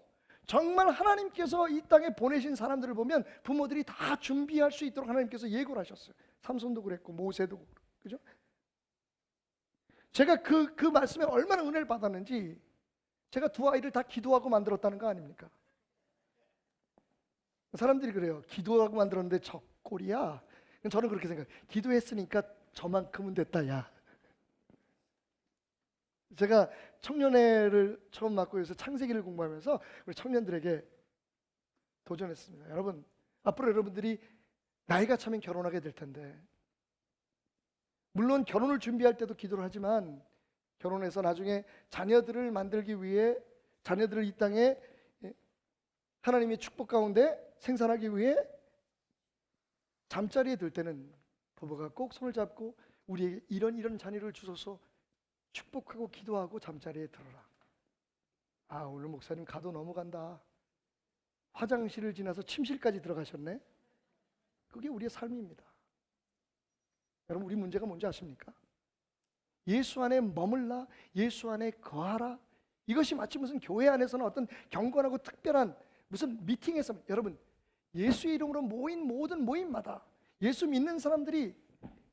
정말 하나님께서 이 땅에 보내신 사람들을 보면 부모들이 다 준비할 수 있도록 하나님께서 예고를 하셨어요. 삼손도 그랬고 모세도 그랬고, 그죠? 제가 그 말씀에 얼마나 은혜를 받았는지, 제가 두 아이를 다 기도하고 만들었다는 거 아닙니까? 사람들이 그래요. 기도하고 만들었는데 저 꼴이야. 저는 그렇게 생각해요. 기도했으니까 저만큼은 됐다, 야. 제가 청년회를 처음 맡고 있어서 창세기를 공부하면서 우리 청년들에게 도전했습니다. 여러분, 앞으로 여러분들이 나이가 차면 결혼하게 될 텐데, 물론 결혼을 준비할 때도 기도를 하지만 결혼해서 나중에 자녀들을 만들기 위해, 자녀들을 이 땅에 하나님의 축복 가운데 생산하기 위해 잠자리에 들 때는 부부가 꼭 손을 잡고 우리에게 이런 자녀를 주소서 축복하고 기도하고 잠자리에 들어라. 아, 오늘 목사님 가도 넘어간다. 화장실을 지나서 침실까지 들어가셨네. 그게 우리의 삶입니다. 여러분, 우리 문제가 뭔지 아십니까? 예수 안에 머물라, 예수 안에 거하라. 이것이 마치 무슨 교회 안에서는 어떤 경건하고 특별한 무슨 미팅에서, 여러분, 예수의 이름으로 모인 모든 모임마다 예수 믿는 사람들이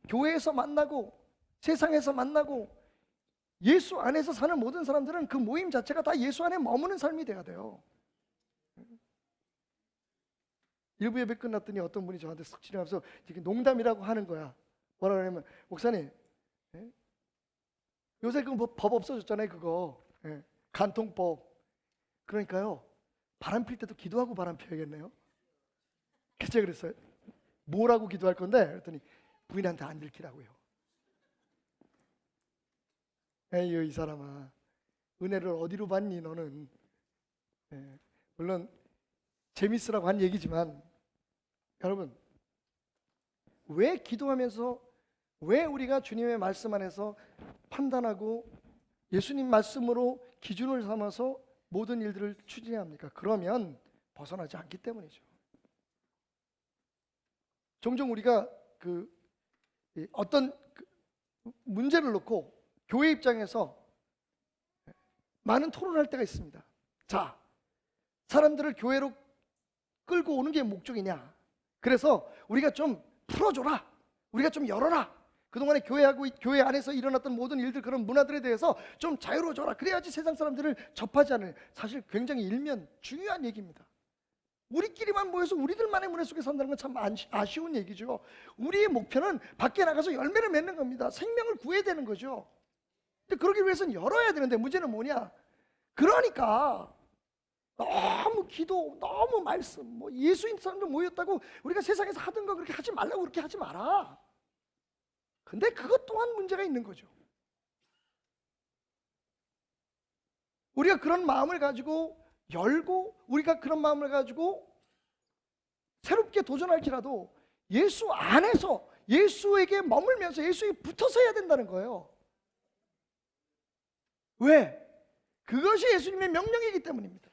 교회에서 만나고 세상에서 만나고 예수 안에서 사는 모든 사람들은 그 모임 자체가 다 예수 안에 머무는 삶이 돼야 돼요. 일부 예배 끝났더니 어떤 분이 저한테 쓱 지나가면서 농담이라고 하는 거야. 뭐라 그러냐면, 목사님, 요새 그 법 없어졌잖아요. 그거 간통법. 그러니까요, 바람 필 때도 기도하고 바람 피워야겠네요. 그래서 제가 그랬어요. 뭐라고 기도할 건데? 그랬더니 부인한테 안 들키라고요. 에이, 이 사람아, 은혜를 어디로 받니 너는? 물론 재밌으라고 한 얘기지만, 여러분, 왜 기도하면서, 왜 우리가 주님의 말씀 안에서 판단하고 예수님 말씀으로 기준을 삼아서 모든 일들을 추진해야 합니까? 그러면 벗어나지 않기 때문이죠. 종종 우리가 어떤 문제를 놓고 교회 입장에서 많은 토론할 때가 있습니다. 자, 사람들을 교회로 끌고 오는 게 목적이냐? 그래서 우리가 좀 풀어줘라, 우리가 좀 열어라. 그동안에 교회 안에서 일어났던 모든 일들, 그런 문화들에 대해서 좀 자유로워져라. 그래야지 세상 사람들을 접하지 않는, 사실 굉장히 일면 중요한 얘기입니다. 우리끼리만 모여서 우리들만의 문화 속에 산다는 건 참 아쉬운 얘기죠. 우리의 목표는 밖에 나가서 열매를 맺는 겁니다. 생명을 구해야 되는 거죠. 근데 그러기 위해서는 열어야 되는데, 문제는 뭐냐? 그러니까 너무 기도, 너무 말씀, 뭐 예수인 사람들 모였다고 우리가 세상에서 하던 거 그렇게 하지 말라고, 그렇게 하지 마라. 근데 그것 또한 문제가 있는 거죠. 우리가 그런 마음을 가지고 열고, 우리가 그런 마음을 가지고 새롭게 도전할지라도 예수 안에서 예수에게 머물면서 예수에게 붙어서 해야 된다는 거예요. 왜? 그것이 예수님의 명령이기 때문입니다.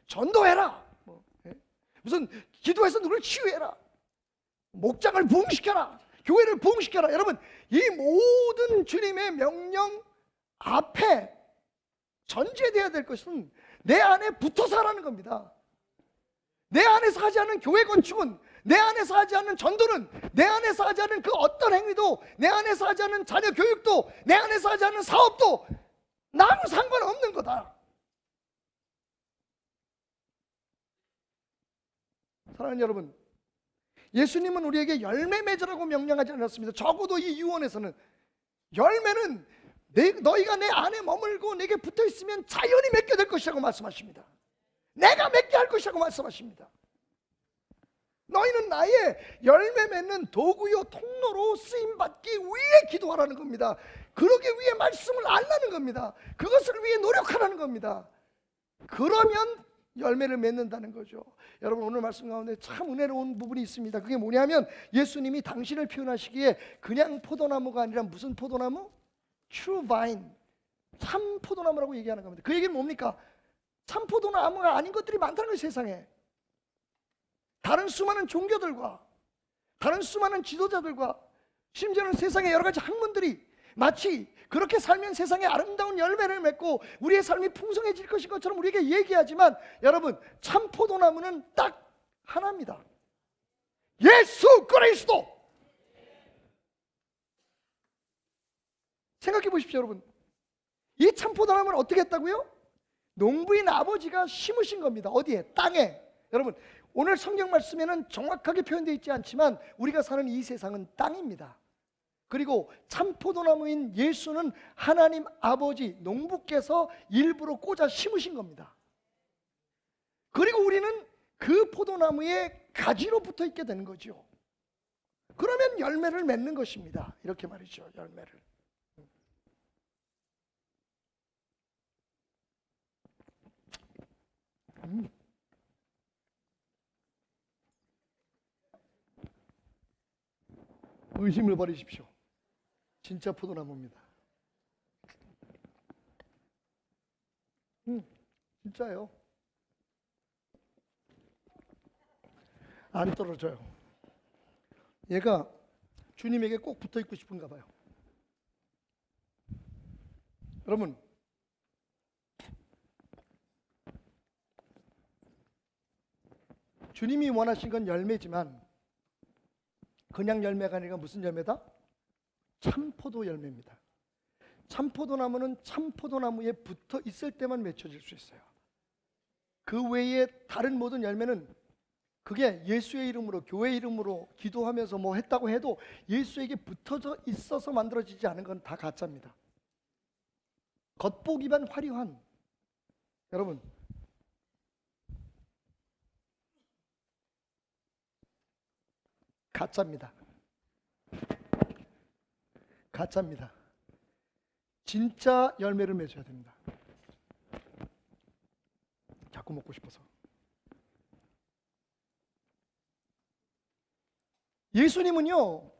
전도해라, 무슨 기도해서 누구를 치유해라, 목장을 부흥시켜라, 교회를 부흥시켜라. 여러분, 이 모든 주님의 명령 앞에 전제되어야 될 것은 내 안에 붙어서 하라는 겁니다. 내 안에서 하지 않는 교회 건축은, 내 안에서 하지 않는 전도는, 내 안에서 하지 않는 그 어떤 행위도, 내 안에서 하지 않는 자녀 교육도, 내 안에서 하지 않는 사업도 아무 상관없는 거다. 사랑하는 여러분, 예수님은 우리에게 열매 맺으라고 명령하지 않았습니다. 적어도 이 유언에서는 열매는 너희가 내 안에 머물고 내게 붙어 있으면 자연히 맺게 될 것이라고 말씀하십니다. 내가 맺게 할 것이라고 말씀하십니다. 너희는 나의 열매 맺는 도구요 통로로 쓰임받기 위해 기도하라는 겁니다. 그러기 위해 말씀을 알라는 겁니다. 그것을 위해 노력하라는 겁니다. 그러면 열매를 맺는다는 거죠. 여러분, 오늘 말씀 가운데 참 은혜로운 부분이 있습니다. 그게 뭐냐면, 예수님이 당신을 표현하시기에 그냥 포도나무가 아니라 무슨 포도나무? True vine, 참 포도나무라고 얘기하는 겁니다. 그 얘기는 뭡니까? 참 포도나무가 아닌 것들이 많다는 거예요. 세상에 다른 수많은 종교들과 다른 수많은 지도자들과 심지어는 세상의 여러 가지 학문들이 마치 그렇게 살면 세상에 아름다운 열매를 맺고 우리의 삶이 풍성해질 것인 것처럼 우리에게 얘기하지만 여러분, 참 포도나무는 딱 하나입니다. 예수 그리스도. 생각해 보십시오, 여러분. 이 참 포도나무는 어떻게 했다고요? 농부인 아버지가 심으신 겁니다. 어디에? 땅에. 여러분, 오늘 성경 말씀에는 정확하게 표현되어 있지 않지만 우리가 사는 이 세상은 땅입니다. 그리고 참 포도나무인 예수는 하나님 아버지, 농부께서 일부러 꽂아 심으신 겁니다. 그리고 우리는 그 포도나무의 가지로 붙어 있게 되는 거죠. 그러면 열매를 맺는 것입니다. 이렇게 말이죠, 열매를. 의심을 버리십시오. 진짜 포도나무입니다. 진짜요. 안 떨어져요. 얘가 주님에게 꼭 붙어 있고 싶은가 봐요. 여러분, 주님이 원하신 건 열매지만 그냥 열매가 아니라 무슨 열매다? 참포도 열매입니다. 참포도나무는 참포도나무에 붙어 있을 때만 맺혀질 수 있어요. 그 외에 다른 모든 열매는 그게 예수의 이름으로, 교회 이름으로 기도하면서 뭐 했다고 해도 예수에게 붙어져 있어서 만들어지지 않은 건 다 가짜입니다. 겉보기만 화려한, 여러분, 가짜입니다. 가짜입니다. 진짜 열매를 맺어야 됩니다. 자꾸 먹고 싶어서. 예수님은요,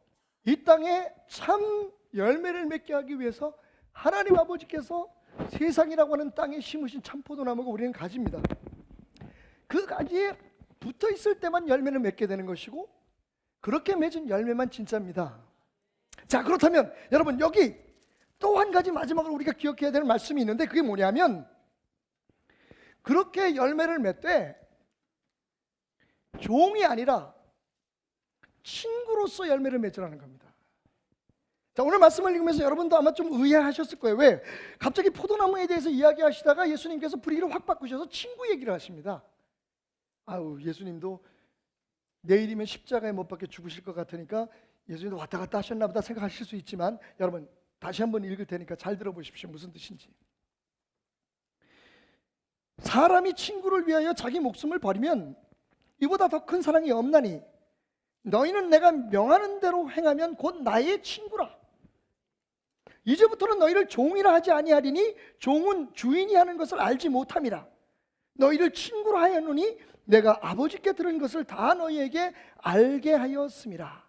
이 땅에 참 열매를 맺게 하기 위해서 하나님 아버지께서 세상이라고 하는 땅에 심으신 참포도나무가 우리는 가지입니다. 그 가지에 붙어 있을 때만 열매를 맺게 되는 것이고, 그렇게 맺은 열매만 진짜입니다. 자, 그렇다면 여러분, 여기 또 한 가지 마지막으로 우리가 기억해야 될 말씀이 있는데, 그게 뭐냐면 그렇게 열매를 맺되 종이 아니라 친구로서 열매를 맺으라는 겁니다. 자, 오늘 말씀을 읽으면서 여러분도 아마 좀 의아하셨을 거예요. 왜? 갑자기 포도나무에 대해서 이야기하시다가 예수님께서 분위기를 확 바꾸셔서 친구 얘기를 하십니다. 아우, 예수님도 내일이면 십자가에 못 박혀 죽으실 것 같으니까 예수님도 왔다 갔다 하셨나 보다 생각하실 수 있지만, 여러분 다시 한번 읽을 테니까 잘 들어보십시오. 무슨 뜻인지. 사람이 친구를 위하여 자기 목숨을 버리면 이보다 더 큰 사랑이 없나니 너희는 내가 명하는 대로 행하면 곧 나의 친구라. 이제부터는 너희를 종이라 하지 아니하리니 종은 주인이 하는 것을 알지 못함이라. 너희를 친구라 하였노니 내가 아버지께 들은 것을 다 너희에게 알게 하였음이라.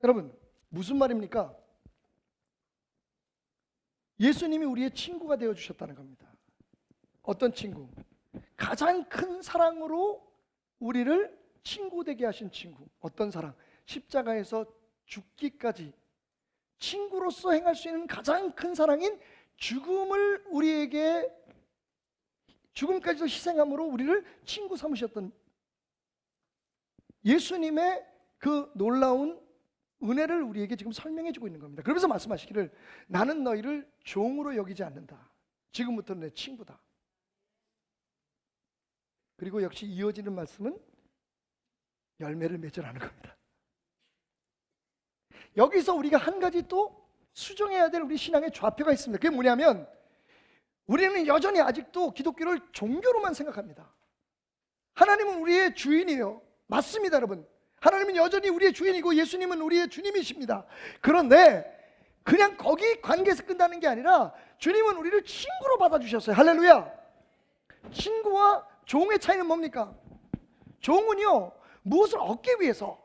여러분, 무슨 말입니까? 예수님이 우리의 친구가 되어주셨다는 겁니다. 어떤 친구? 가장 큰 사랑으로 우리를 친구 되게 하신 친구. 어떤 사랑? 십자가에서 죽기까지 친구로서 행할 수 있는 가장 큰 사랑인 죽음을 우리에게, 죽음까지도 희생함으로 우리를 친구 삼으셨던 예수님의 그 놀라운 은혜를 우리에게 지금 설명해 주고 있는 겁니다. 그러면서 말씀하시기를 나는 너희를 종으로 여기지 않는다. 지금부터는 내 친구다. 그리고 역시 이어지는 말씀은 열매를 맺으라는 겁니다. 여기서 우리가 한 가지 또 수정해야 될 우리 신앙의 좌표가 있습니다. 그게 뭐냐면 우리는 여전히 아직도 기독교를 종교로만 생각합니다. 하나님은 우리의 주인이에요. 맞습니다, 여러분. 하나님은 여전히 우리의 주인이고 예수님은 우리의 주님이십니다. 그런데 그냥 거기 관계에서 끝나는 게 아니라 주님은 우리를 친구로 받아주셨어요. 할렐루야. 친구와 종의 차이는 뭡니까? 종은요, 무엇을 얻기 위해서,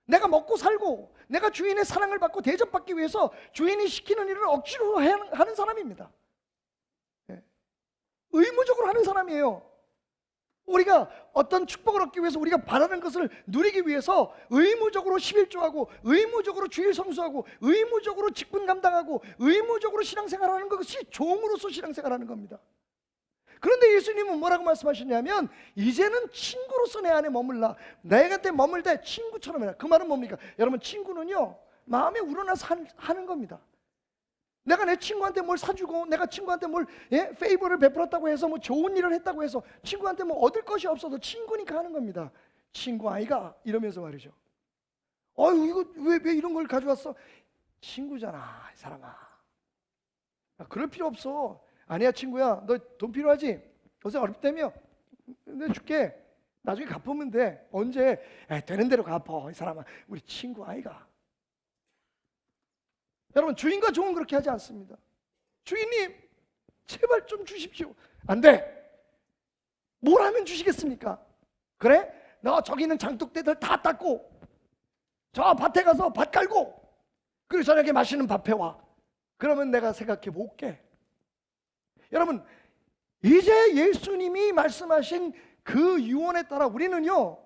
내가 먹고 살고 내가 주인의 사랑을 받고 대접받기 위해서 주인이 시키는 일을 억지로 하는 사람입니다. 의무적으로 하는 사람이에요. 우리가 어떤 축복을 얻기 위해서 우리가 바라는 것을 누리기 위해서 의무적으로 11조하고 의무적으로 주일 성수하고 의무적으로 직분 감당하고 의무적으로 신앙생활하는 것이 종으로서 신앙생활하는 겁니다. 그런데 예수님은 뭐라고 말씀하시냐면 이제는 친구로서 내 안에 머물라. 내 곁에 머물 때 친구처럼 해라. 그 말은 뭡니까? 여러분, 친구는요 마음에 우러나서 하는 겁니다. 내가 내 친구한테 뭘 사주고 내가 친구한테 뭘 페이버를 베풀었다고 해서 뭐 좋은 일을 했다고 해서 친구한테 뭐 얻을 것이 없어도 친구니까 하는 겁니다. 친구 아이가 이러면서 말이죠. 어휴, 이거 왜 이런 걸 가져왔어? 친구잖아 이 사람아. 그럴 필요 없어. 아니야 친구야, 너 돈 필요하지? 요새 어렵다며? 내가 줄게. 나중에 갚으면 돼. 언제? 되는 대로 갚어 이 사람아. 우리 친구 아이가. 여러분, 주인과 종은 그렇게 하지 않습니다. 주인님 제발 좀 주십시오. 안 돼. 뭘 하면 주시겠습니까? 그래? 너 저기 있는 장독대들 다 닦고 저 밭에 가서 밭 깔고 그리고 저녁에 맛있는 밥 해와. 그러면 내가 생각해 볼게. 여러분, 이제 예수님이 말씀하신 그 유언에 따라 우리는요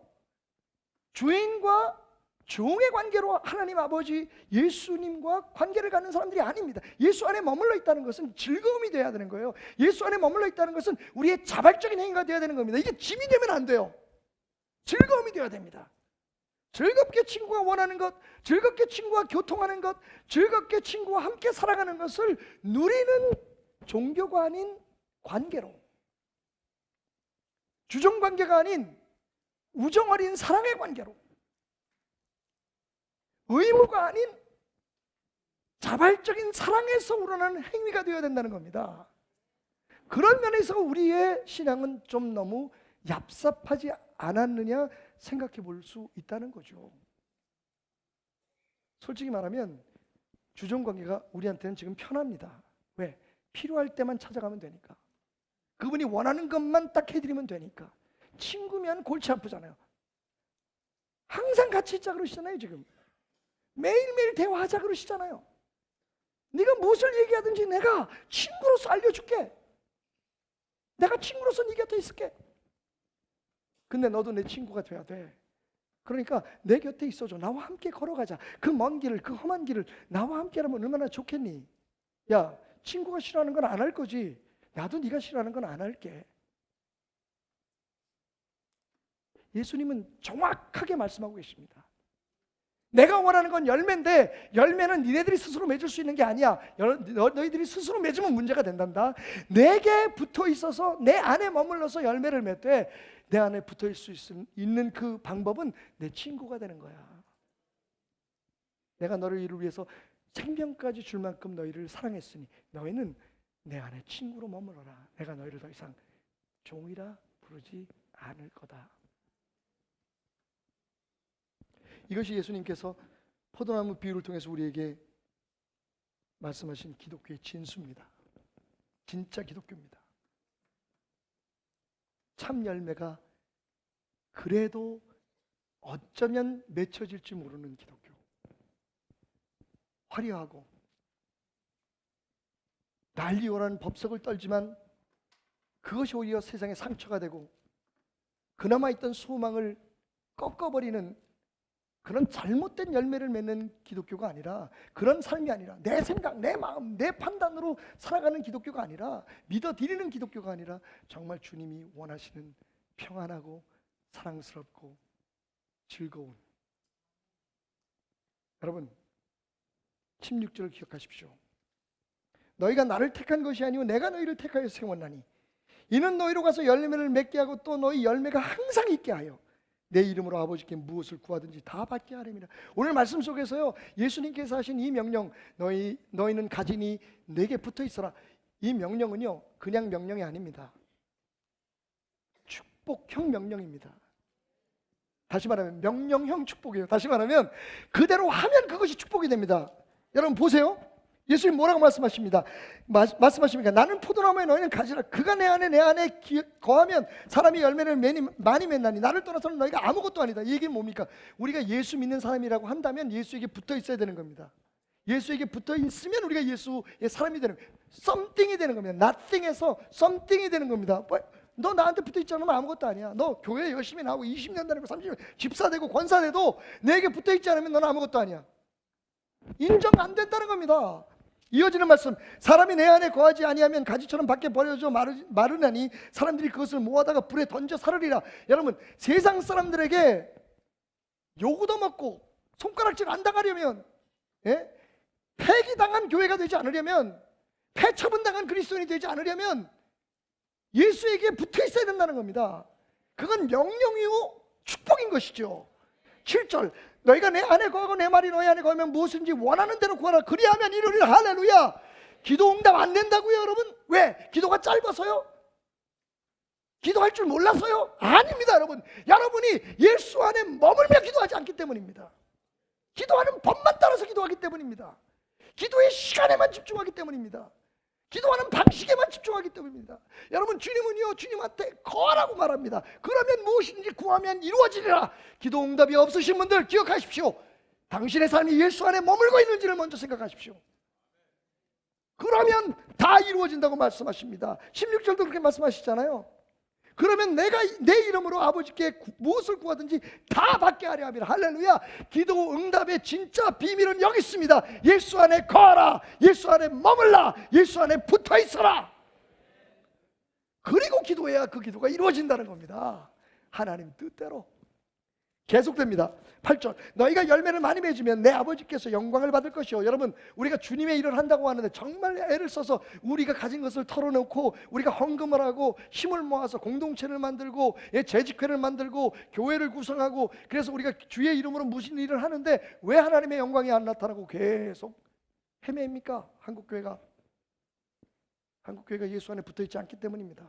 주인과 종의 관계로 하나님 아버지 예수님과 관계를 갖는 사람들이 아닙니다. 예수 안에 머물러 있다는 것은 즐거움이 되어야 되는 거예요. 예수 안에 머물러 있다는 것은 우리의 자발적인 행위가 되어야 되는 겁니다. 이게 짐이 되면 안 돼요. 즐거움이 되어야 됩니다. 즐겁게 친구가 원하는 것, 즐겁게 친구와 교통하는 것, 즐겁게 친구와 함께 살아가는 것을 누리는 종교가 아닌 관계로, 주종관계가 아닌 우정 어린 사랑의 관계로, 의무가 아닌 자발적인 사랑에서 우러나는 행위가 되어야 된다는 겁니다. 그런 면에서 우리의 신앙은 좀 너무 얍삽하지 않았느냐 생각해 볼 수 있다는 거죠. 솔직히 말하면 주종관계가 우리한테는 지금 편합니다. 왜? 필요할 때만 찾아가면 되니까. 그분이 원하는 것만 딱 해드리면 되니까. 친구면 골치 아프잖아요. 항상 같이 있자 그러시잖아요. 지금 매일매일 대화하자 그러시잖아요. 네가 무엇을 얘기하든지 내가 친구로서 알려줄게. 내가 친구로서 네 곁에 있을게. 근데 너도 내 친구가 돼야 돼. 그러니까 내 곁에 있어줘. 나와 함께 걸어가자. 그 먼 길을, 그 험한 길을 나와 함께 하면 얼마나 좋겠니? 야, 친구가 싫어하는 건 안 할 거지. 나도 네가 싫어하는 건 안 할게. 예수님은 정확하게 말씀하고 계십니다. 내가 원하는 건 열매인데 열매는 니네들이 스스로 맺을 수 있는 게 아니야. 너희들이 스스로 맺으면 문제가 된단다. 내게 붙어 있어서 내 안에 머물러서 열매를 맺되 내 안에 붙어 있을 수 있는 그 방법은 내 친구가 되는 거야. 내가 너희를 위해서 생명까지 줄 만큼 너희를 사랑했으니 너희는 내 안에 친구로 머물러라. 내가 너희를 더 이상 종이라 부르지 않을 거다. 이것이 예수님께서 포도나무 비유를 통해서 우리에게 말씀하신 기독교의 진수입니다. 진짜 기독교입니다. 참 열매가 그래도 어쩌면 맺혀질지 모르는 기독교. 화려하고 난리오라는 법석을 떨지만 그것이 오히려 세상에 상처가 되고 그나마 있던 소망을 꺾어버리는 그런 잘못된 열매를 맺는 기독교가 아니라, 그런 삶이 아니라, 내 생각, 내 마음, 내 판단으로 살아가는 기독교가 아니라, 믿어드리는 기독교가 아니라 정말 주님이 원하시는 평안하고 사랑스럽고 즐거운, 여러분 16절을 기억하십시오. 너희가 나를 택한 것이 아니오 내가 너희를 택하여 세웠나니 이는 너희로 가서 열매를 맺게 하고 또 너희 열매가 항상 있게 하여 내 이름으로 아버지께 무엇을 구하든지 다 받게 하렵니다. 오늘 말씀 속에서요, 예수님께서 하신 이 명령, 너희는 가지니 내게 붙어 있어라, 이 명령은요 그냥 명령이 아닙니다. 축복형 명령입니다. 다시 말하면 명령형 축복이에요. 다시 말하면 그대로 하면 그것이 축복이 됩니다. 여러분 보세요. 예수님 뭐라고 말씀하십니까? 나는 포도나무에 너희는 가지라. 그가 내 안에 거하면 사람이 열매를 많이 맺나니 나를 떠나서는 너희가 아무것도 아니다. 이 얘기는 뭡니까? 우리가 예수 믿는 사람이라고 한다면 예수에게 붙어 있어야 되는 겁니다. 예수에게 붙어 있으면 우리가 예수의 사람이 되는 거예요. something이 되는 겁니다. nothing에서 something이 되는 겁니다. 너 나한테 붙어있지 않으면 아무것도 아니야. 너 교회 열심히 나오고 20년 다니고 30년 집사 되고 권사 돼도 내게 붙어있지 않으면 너는 아무것도 아니야. 인정 안 된다는 겁니다. 이어지는 말씀, 사람이 내 안에 거하지 아니하면 가지처럼 밖에 버려져 마르나니 사람들이 그것을 모아다가 불에 던져 사르리라. 여러분, 세상 사람들에게 요구도 먹고 손가락질 안 당하려면, 폐기당한 교회가 되지 않으려면, 폐처분당한 그리스도인이 되지 않으려면 예수에게 붙어 있어야 된다는 겁니다. 그건 명령이요 축복인 것이죠. 7절, 너희가 내 안에 거하고 내 말이 너희 안에 거하면 무엇인지 원하는 대로 구하라. 그리하면 이루리라. 할렐루야. 기도 응답 안 된다고요, 여러분? 왜? 기도가 짧아서요? 기도할 줄 몰라서요? 아닙니다, 여러분. 여러분이 예수 안에 머물며 기도하지 않기 때문입니다. 기도하는 법만 따라서 기도하기 때문입니다. 기도의 시간에만 집중하기 때문입니다. 기도하는 방식에만 집중하기 때문입니다. 여러분, 주님은요, 주님한테 거하라고 말합니다. 그러면 무엇인지 구하면 이루어지리라. 기도 응답이 없으신 분들 기억하십시오. 당신의 삶이 예수 안에 머물고 있는지를 먼저 생각하십시오. 그러면 다 이루어진다고 말씀하십니다. 16절도 그렇게 말씀하시잖아요. 그러면 내가 내 이름으로 아버지께 무엇을 구하든지 다 받게 하려 함이라. 할렐루야. 기도 응답의 진짜 비밀은 여기 있습니다. 예수 안에 거하라. 예수 안에 머물라. 예수 안에 붙어 있어라. 그리고 기도해야 그 기도가 이루어진다는 겁니다. 하나님 뜻대로. 계속됩니다. 8절, 너희가 열매를 많이 맺으면 내 아버지께서 영광을 받을 것이요. 여러분, 우리가 주님의 일을 한다고 하는데 정말 애를 써서 우리가 가진 것을 털어놓고 우리가 헌금을 하고 힘을 모아서 공동체를 만들고 재직회를 만들고 교회를 구성하고, 그래서 우리가 주의 이름으로 무슨 일을 하는데 왜 하나님의 영광이 안 나타나고 계속 헤매입니까? 한국교회가 예수 안에 붙어있지 않기 때문입니다.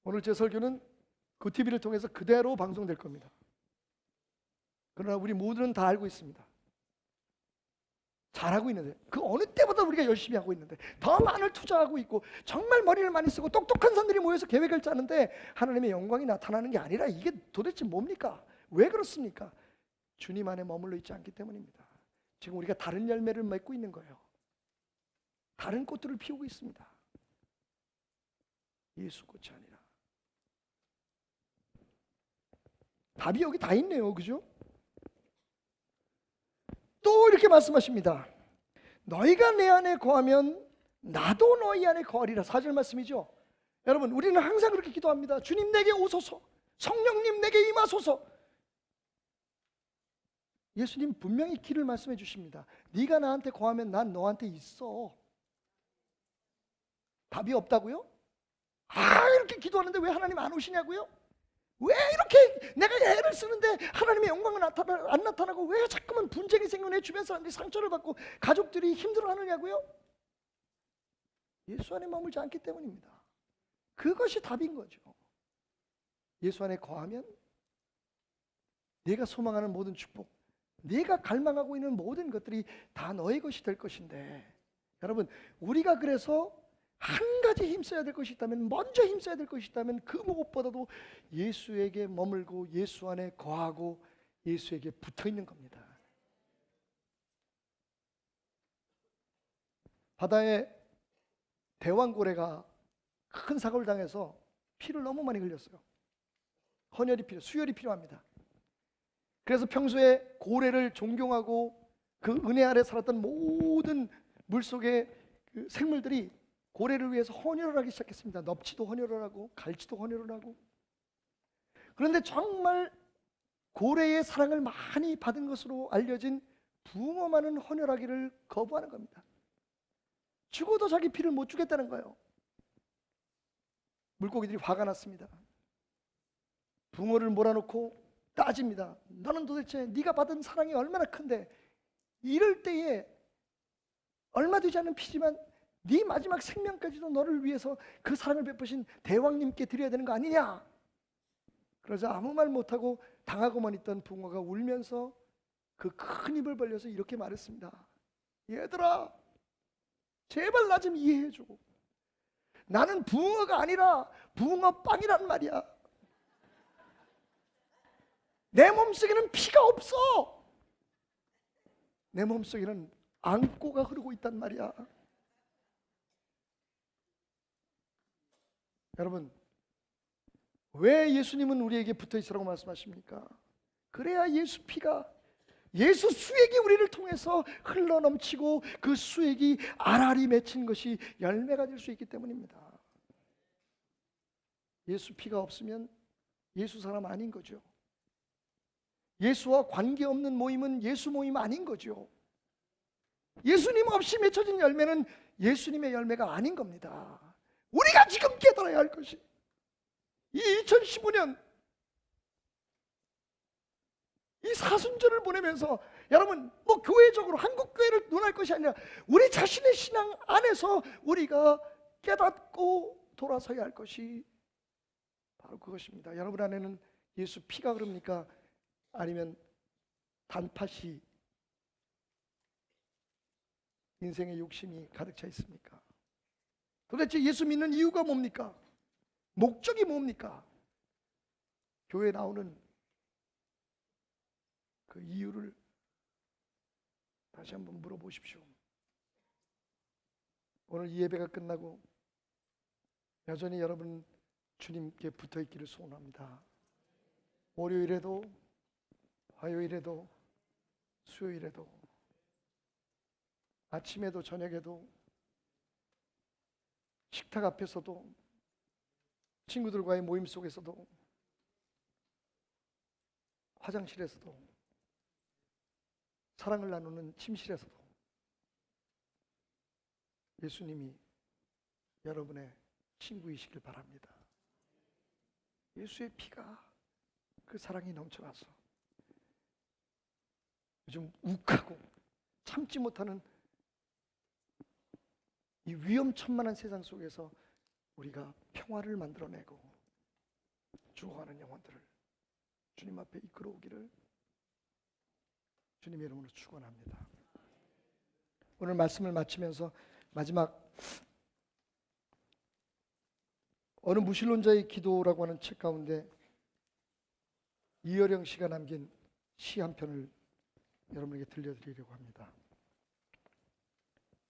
오늘 제 설교는 그 TV를 통해서 그대로 방송될 겁니다. 그러나 우리 모두는 다 알고 있습니다. 잘하고 있는데, 그 어느 때보다 우리가 열심히 하고 있는데, 더 많은 투자하고 있고, 정말 머리를 많이 쓰고 똑똑한 사람들이 모여서 계획을 짜는데 하나님의 영광이 나타나는 게 아니라 이게 도대체 뭡니까? 왜 그렇습니까? 주님 안에 머물러 있지 않기 때문입니다. 지금 우리가 다른 열매를 맺고 있는 거예요. 다른 꽃들을 피우고 있습니다. 예수 꽃이 아니라. 답이 여기 다 있네요. 그죠? 또 이렇게 말씀하십니다. 너희가 내 안에 거하면 나도 너희 안에 거하리라. 4절 말씀이죠. 여러분, 우리는 항상 그렇게 기도합니다. 주님 내게 오소서. 성령님 내게 임하소서. 예수님 분명히 길을 말씀해 주십니다. 네가 나한테 거하면 난 너한테 있어. 답이 없다고요? 이렇게 기도하는데 왜 하나님 안 오시냐고요? 왜 이렇게 내가 애를 쓰는데 하나님의 영광은 안 나타나고 왜 자꾸만 분쟁이 생기고 내 주변 사람들이 상처를 받고 가족들이 힘들어하느냐고요? 예수 안에 머물지 않기 때문입니다. 그것이 답인 거죠. 예수 안에 거하면 내가 소망하는 모든 축복, 내가 갈망하고 있는 모든 것들이 다 너의 것이 될 것인데, 여러분, 우리가 그래서 한 가지 힘써야 될 것이 있다면, 먼저 힘써야 될 것이 있다면 그 무엇보다도 예수에게 머물고 예수 안에 거하고 예수에게 붙어 있는 겁니다. 바다에 대왕고래가 큰 사고를 당해서 피를 너무 많이 흘렸어요. 수혈이 필요합니다. 그래서 평소에 고래를 존경하고 그 은혜 아래 살았던 모든 물속의 그 생물들이 고래를 위해서 헌혈을 하기 시작했습니다. 넙치도 헌혈을 하고 갈치도 헌혈을 하고. 그런데 정말 고래의 사랑을 많이 받은 것으로 알려진 붕어만은 헌혈하기를 거부하는 겁니다. 죽어도 자기 피를 못 주겠다는 거예요. 물고기들이 화가 났습니다. 붕어를 몰아놓고 따집니다. 너는 도대체 네가 받은 사랑이 얼마나 큰데, 이럴 때에 얼마 되지 않은 피지만 네 마지막 생명까지도 너를 위해서 그 사랑을 베푸신 대왕님께 드려야 되는 거 아니냐? 그러자 아무 말 못하고 당하고만 있던 붕어가 울면서 그 큰 입을 벌려서 이렇게 말했습니다. 얘들아, 제발 나 좀 이해해줘. 나는 붕어가 아니라 붕어빵이란 말이야. 내 몸속에는 피가 없어. 내 몸속에는 앙꼬가 흐르고 있단 말이야. 여러분, 왜 예수님은 우리에게 붙어 있으라고 말씀하십니까? 그래야 예수 피가, 예수 수액이 우리를 통해서 흘러넘치고 그 수액이 알알이 맺힌 것이 열매가 될 수 있기 때문입니다. 예수 피가 없으면 예수 사람 아닌 거죠. 예수와 관계없는 모임은 예수 모임 아닌 거죠. 예수님 없이 맺혀진 열매는 예수님의 열매가 아닌 겁니다. 우리가 지금 깨달아야 할 것이, 이 2015년 이 사순절을 보내면서 여러분, 뭐 교회적으로 한국 교회를 논할 것이 아니라 우리 자신의 신앙 안에서 우리가 깨닫고 돌아서야 할 것이 바로 그것입니다. 여러분 안에는 예수 피가 흐릅니까? 아니면 단팥이, 인생의 욕심이 가득 차 있습니까? 도대체 예수 믿는 이유가 뭡니까? 목적이 뭡니까? 교회에 나오는 그 이유를 다시 한번 물어보십시오. 오늘 이 예배가 끝나고 여전히 여러분 주님께 붙어 있기를 소원합니다. 월요일에도, 화요일에도, 수요일에도, 아침에도 저녁에도, 식탁 앞에서도, 친구들과의 모임 속에서도, 화장실에서도, 사랑을 나누는 침실에서도 예수님이 여러분의 친구이시길 바랍니다. 예수의 피가, 그 사랑이 넘쳐나서 요즘 욱하고 참지 못하는 이 위험천만한 세상 속에서 우리가 평화를 만들어내고 죽어가는 영혼들을 주님 앞에 이끌어오기를 주님의 이름으로 축원합니다. 오늘 말씀을 마치면서 마지막, 어느 무신론자의 기도라고 하는 책 가운데 이어령 씨가 남긴 시 한 편을 여러분에게 들려드리려고 합니다.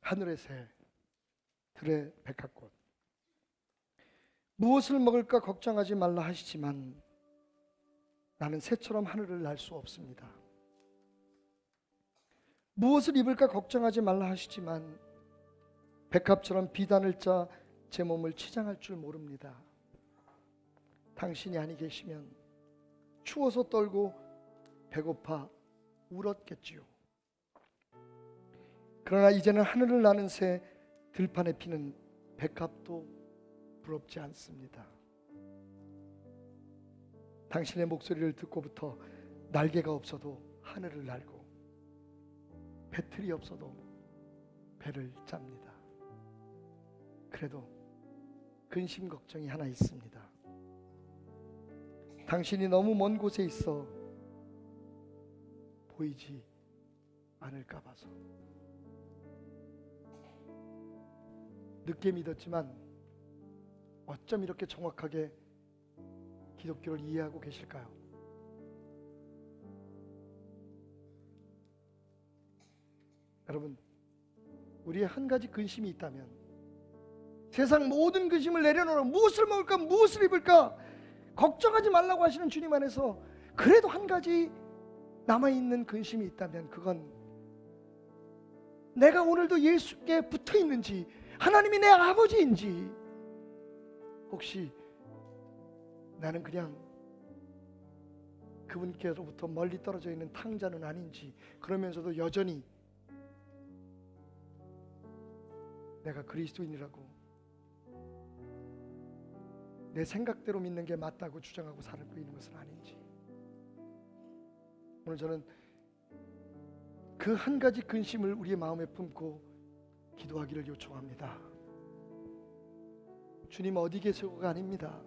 하늘의 새, 들의 백합꽃. 무엇을 먹을까 걱정하지 말라 하시지만 나는 새처럼 하늘을 날 수 없습니다. 무엇을 입을까 걱정하지 말라 하시지만 백합처럼 비단을 짜 제 몸을 치장할 줄 모릅니다. 당신이 아니 계시면 추워서 떨고 배고파 울었겠지요. 그러나 이제는 하늘을 나는 새, 들판에 피는 백합도 부럽지 않습니다. 당신의 목소리를 듣고부터 날개가 없어도 하늘을 날고 배틀이 없어도 배를 짭니다. 그래도 근심 걱정이 하나 있습니다. 당신이 너무 먼 곳에 있어 보이지 않을까 봐서. 늦게 믿었지만 어쩜 이렇게 정확하게 기독교를 이해하고 계실까요? 여러분, 우리의 한 가지 근심이 있다면, 세상 모든 근심을 내려놓으라. 무엇을 먹을까, 무엇을 입을까 걱정하지 말라고 하시는 주님 안에서 그래도 한 가지 남아있는 근심이 있다면, 그건 내가 오늘도 예수께 붙어 있는지, 하나님이 내 아버지인지, 혹시 나는 그냥 그분께로부터 멀리 떨어져 있는 탕자는 아닌지, 그러면서도 여전히 내가 그리스도인이라고 내 생각대로 믿는 게 맞다고 주장하고 살고 있는 것은 아닌지, 오늘 저는 그 한 가지 근심을 우리의 마음에 품고 기도하기를 요청합니다. 주님 어디 계세요가 아닙니다.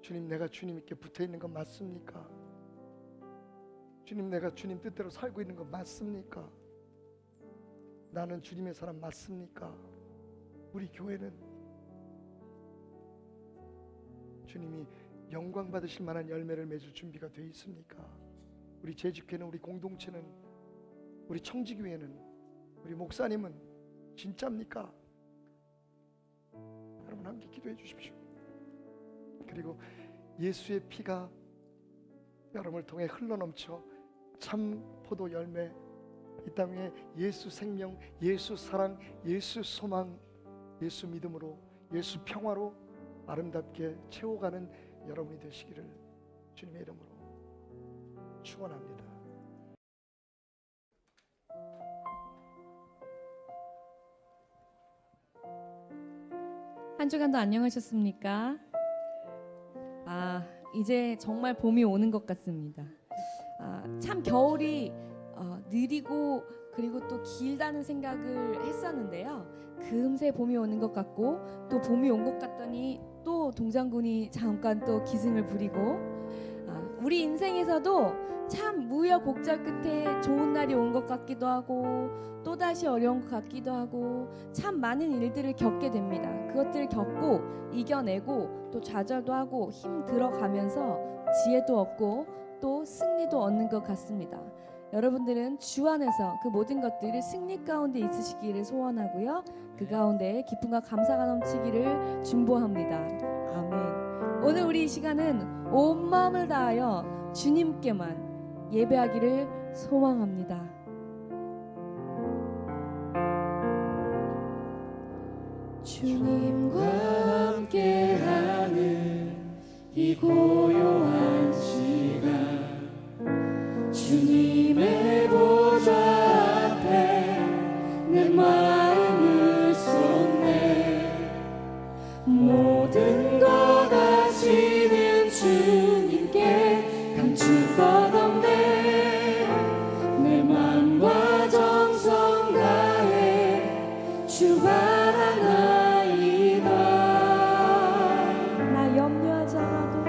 주님, 내가 주님께 붙어 있는 건 맞습니까? 주님, 내가 주님 뜻대로 살고 있는 건 맞습니까? 나는 주님의 사람 맞습니까? 우리 교회는 주님이 영광 받으실 만한 열매를 맺을 준비가 되어 있습니까? 우리 재직회는, 우리 공동체는, 우리 청지교회는, 우리 목사님은 진짜입니까? 여러분, 한 함께 기도해 주십시오. 그리고 예수의 피가 여러분을 통해 흘러넘쳐 참 포도 열매, 이 땅 위에 예수 생명, 예수 사랑, 예수 소망, 예수 믿음으로, 예수 평화로 아름답게 채워가는 여러분이 되시기를 주님의 이름으로 축원합니다. 한 주간도 안녕하셨습니까? 이제 정말 봄이 오는 것 같습니다. 참 겨울이 느리고 그리고 또 길다는 생각을 했었는데요. 금세 봄이 오는 것 같고 또 봄이 온 것 같더니 또 동장군이 잠깐 또 기승을 부리고 우리 인생에서도 참 우여곡절 끝에 좋은 날이 온 것 같기도 하고 또다시 어려운 것 같기도 하고 참 많은 일들을 겪게 됩니다. 그것들을 겪고 이겨내고 또 좌절도 하고 힘 들어가면서 지혜도 얻고 또 승리도 얻는 것 같습니다. 여러분들은 주 안에서 그 모든 것들을 승리 가운데 있으시기를 소원하고요. 그 가운데 기쁨과 감사가 넘치기를 중보합니다. 아멘. 오늘 우리 이 시간은 온 마음을 다하여 주님께만 예배하기를 소망합니다. 주님과 함께하는 이 고요한 시간, 주님의 보좌 앞에 내 마음을 쏟네. 모든 것 아시는 주님께 감출 것 없네. 내 맘과 정성 다해 주 바라나이다. 나 염려하지 않아도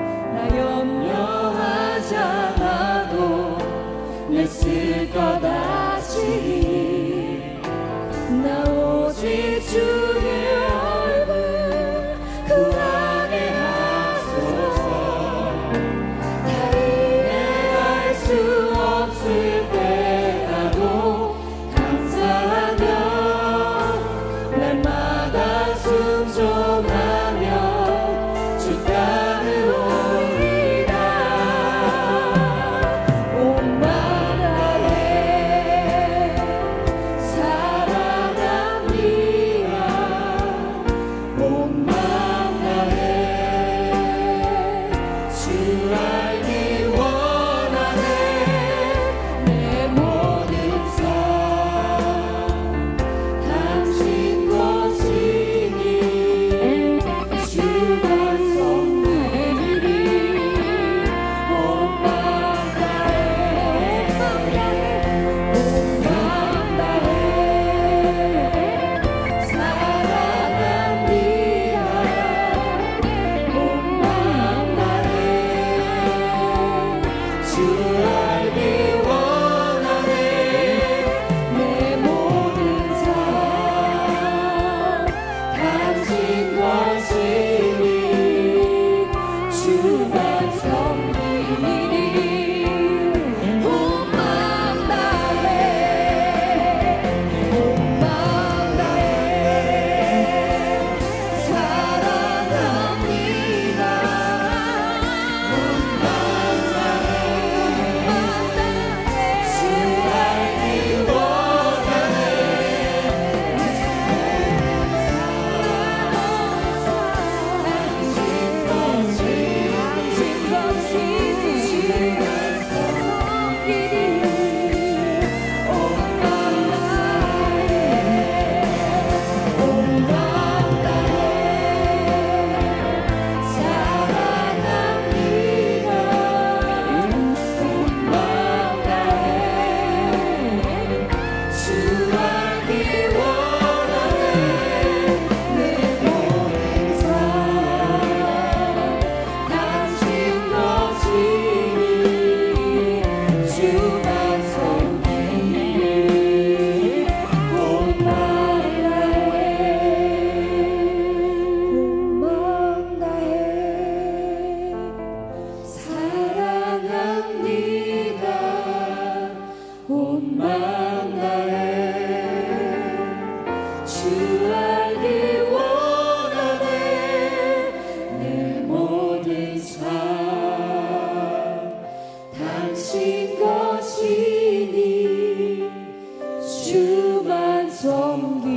주만 섬기리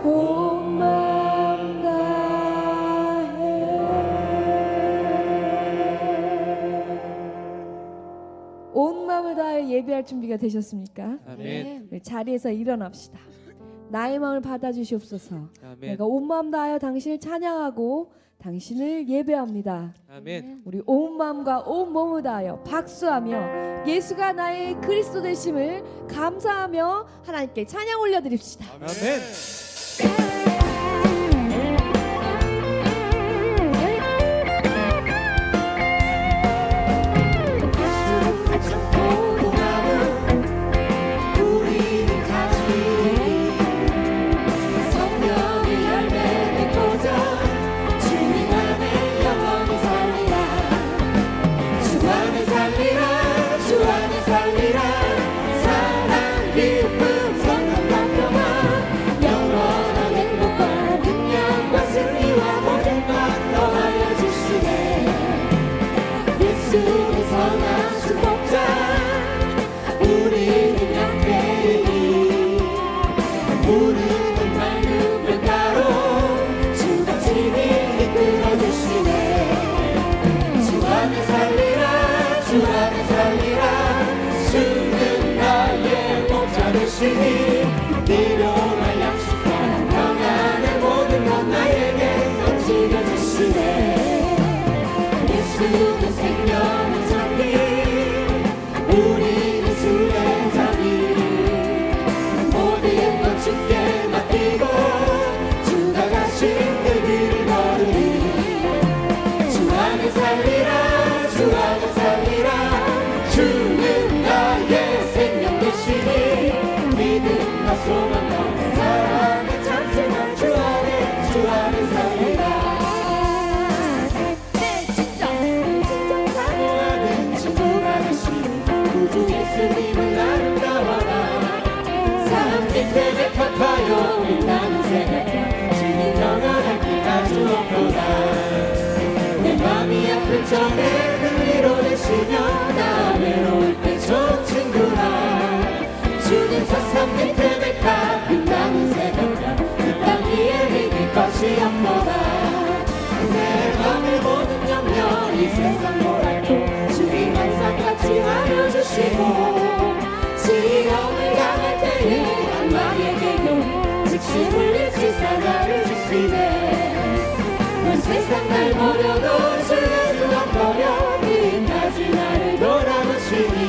온 마음 다해. 온 마음을 다해 예배할 준비가 되셨습니까? 아멘. 우리 자리에서 일어납시다. 나의 마음을 받아주시옵소서. 아멘. 내가 온 마음 다하여 당신을 찬양하고 당신을 예배합니다. 아멘. 우리 온 마음과 온 몸을 다하여 박수하며 예수가 나의 그리스도 되심을 감사하며 하나님께 찬양 올려드립시다. 아멘. 일용할 약속한 평안의 모든 것 나에게 넘치게 주시네. 예수는 생명의 장비, 우리는 수레잡이. 모든 것 주께 맡기고 주가 가신 그 길을 걸으리. 주 안에 살리라, 주 안에 살리라. 주는 나의 생명 되시니 믿음과 소망과 사랑의 잠시만 주 안에 살리라. 내 진정 사랑하는 친구가 되시니 구주 예수님은 아름다워라. 삶 밑에 백합하여 빛나는 새가 주님 영원할 기가 주옵도다. 내 맘이 아플 적에 그 위로 되시며 나 외로울 때 좋은 친구라. 주는 저 산 밑에 백합 빛나는 새벽별 이 땅 위에 믿을 것이 없도다. 내 맘의 모든 염려 이 세상 모랄고 주님 항상 같이 하여주시고 시험을 당할 때에 악마에게 용 즉시 물리치사 나를 지키네. 온 세상 날 버려도 주는 안 버려 끝까지 나를 돌아보시니.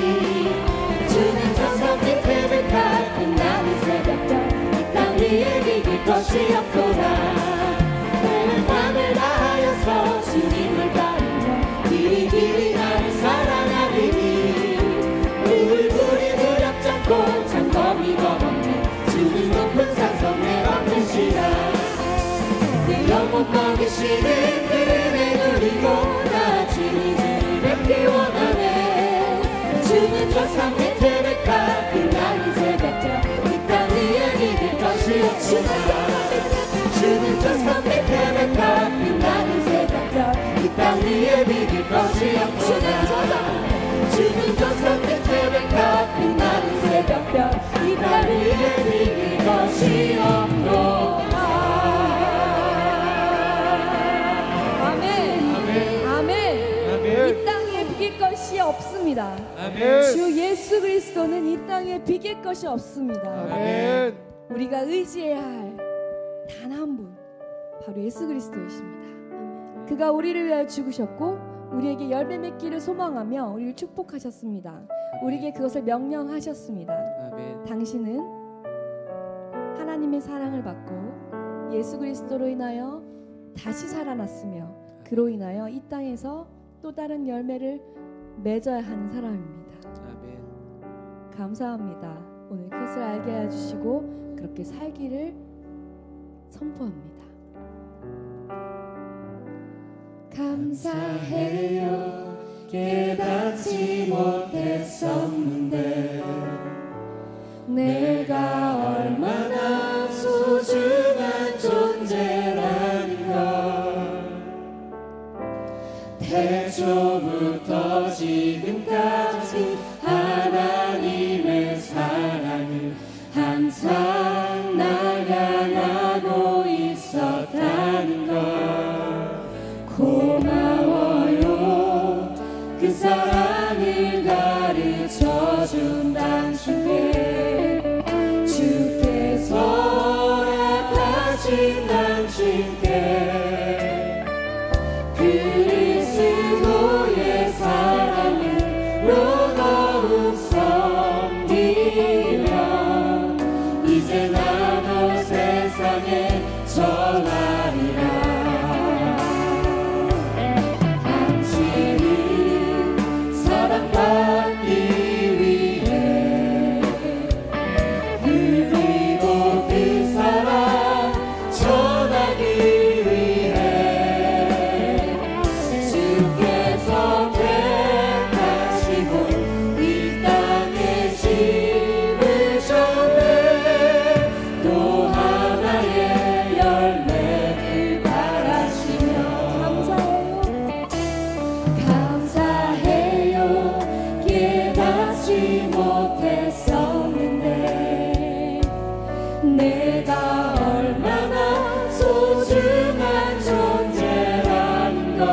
주는 저 산 밑에 백합 빛나는 새벽별 이 땅 위에 믿을 것이 없도다. 내 맘을 다하여서 주님을 따르며 길이 길이 나를 사랑하리니. 울불이 두렵잡고 장검이 겁없네. 주는 높은 산성에 얻으시라. 내 영혼 먹이시는 그 은혜 누리고 나 주님 주를 뵙기 원하네. 주는 저 산 밑에 백합 빛나는 새벽별 이 땅 위에 믿을 것이 없구나. 주는 저 산 밑에 백합 빛나는 새벽별 이 땅 위에 믿을 것이 없구나. 주는 저 산 밑에 백합 빛나는 새벽별 이 땅 위에 믿을 것이 없도다. 아멘. 아멘. 이 땅에 비길 것이 없습니다. 아멘. 주 예수 그리스도는 이 땅에 비길 것이 없습니다. 아멘. 우리가 의지해야 할 단 한 분, 바로 예수 그리스도이십니다. 그가 우리를 위하여 죽으셨고 우리에게 열매 맺기를 소망하며 우리를 축복하셨습니다. 우리에게 그것을 명령하셨습니다. 아멘. 당신은 하나님의 사랑을 받고 예수 그리스도로 인하여 다시 살아났으며 그로 인하여 이 땅에서 또 다른 열매를 맺어야 하는 사람입니다. 아멘. 감사합니다. 오늘 그것을 알게 해주시고 그렇게 살기를 선포합니다. 감사해요. 깨닫지 못했었는데 내가 얼마나 소중한 존재라는 걸 태초부터 지금까지 하나님의 준 당신께 주께서 허락하신 당신께 그리스도의 사랑으로 더욱 섬기며 이제 나도 세상에 전하리라. 당신은 사랑받기 위해 그리고 그 사랑 전하기 위해 주께서 택하시고 이 땅에 심으셨네. 또 하나의 열매를 바라시며 감사해요. 깨닫지 못했었는데 내가 얼마나 소중한 존재라는 걸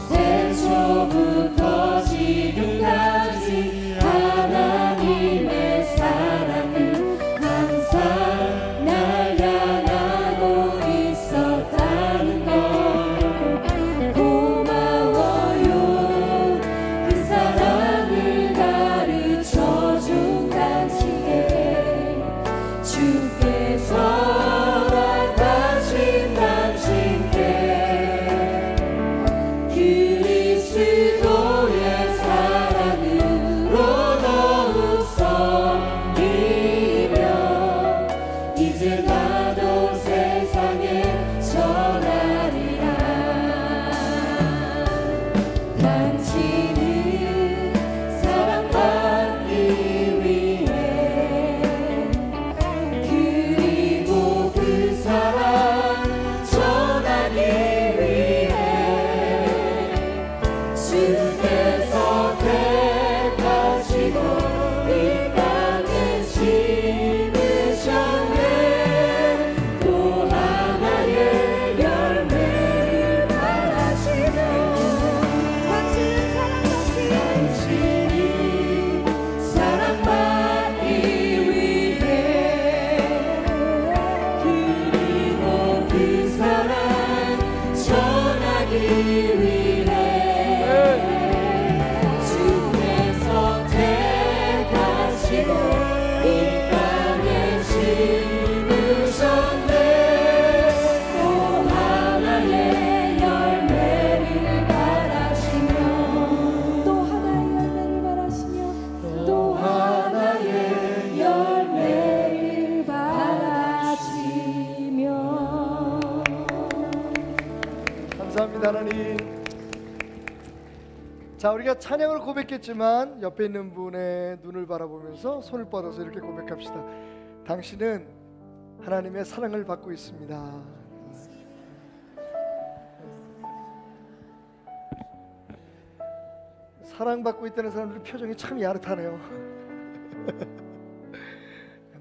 태초부터 지금까지 하나님의 사랑은 항상 날 향하고 있었다는 걸 고마워요. 그 사랑을 가르쳐준 당신께 주께서 허락하신 당신께 그리스도의 사랑으로 더욱 섬기며 이제 나도 세상에 전하리라. 당신은 사랑받기 위해 그리고 그 사랑 전하기 위해 주께서 택하시고 이 땅에 심으셨네. 또 하나의 열매를 바라시며 당신이 사랑받기 위해 그리고 그 사랑 전하기 위해 주께서 택하시고 이 땅에 심으셨네. 또 하나의 열매를 바라시며 또 하나의 열매를 바라시며 감사합니다 하나님. 자, 우리가 찬양을 고백했지만 옆에 있는 분의 눈을 바라보면서 손을 뻗어서 이렇게 고백합시다. 당신은 하나님의 사랑을 받고 있습니다. 사랑받고 있다는 사람들의 표정이 참 야릇하네요.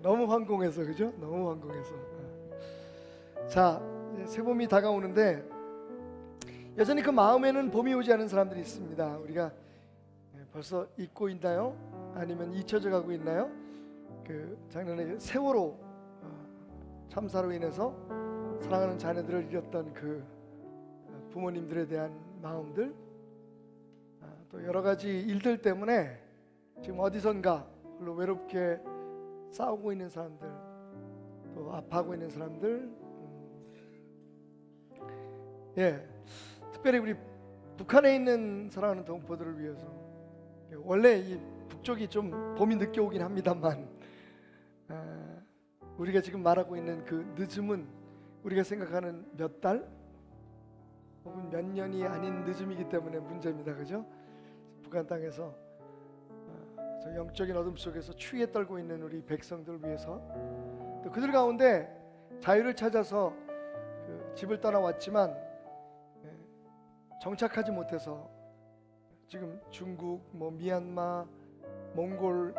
너무 황공해서, 그죠? 너무 황공해서. 자, 이제 새봄이 다가오는데 여전히 그 마음에는 봄이 오지 않은 사람들이 있습니다. 우리가 벌써 잊고 있나요? 아니면 잊혀져 가고 있나요? 그 작년에 세월호 참사로 인해서 사랑하는 자녀들을 잃었던 그 부모님들에 대한 마음들, 또 여러 가지 일들 때문에 지금 어디선가 홀로 외롭게 싸우고 있는 사람들, 또 아파하고 있는 사람들, 특별히 우리 북한에 있는 사랑하는 동포들을 위해서, 원래 이 북쪽이 좀 봄이 늦게 오긴 합니다만 우리가 지금 말하고 있는 그 늦음은 우리가 생각하는 몇 달 혹은 몇 년이 아닌 늦음이기 때문에 문제입니다. 그죠? 북한 땅에서 저 영적인 어둠 속에서 추위에 떨고 있는 우리 백성들을 위해서, 또 그들 가운데 자유를 찾아서 그 집을 떠나왔지만 정착하지 못해서 지금 중국, 미얀마, 몽골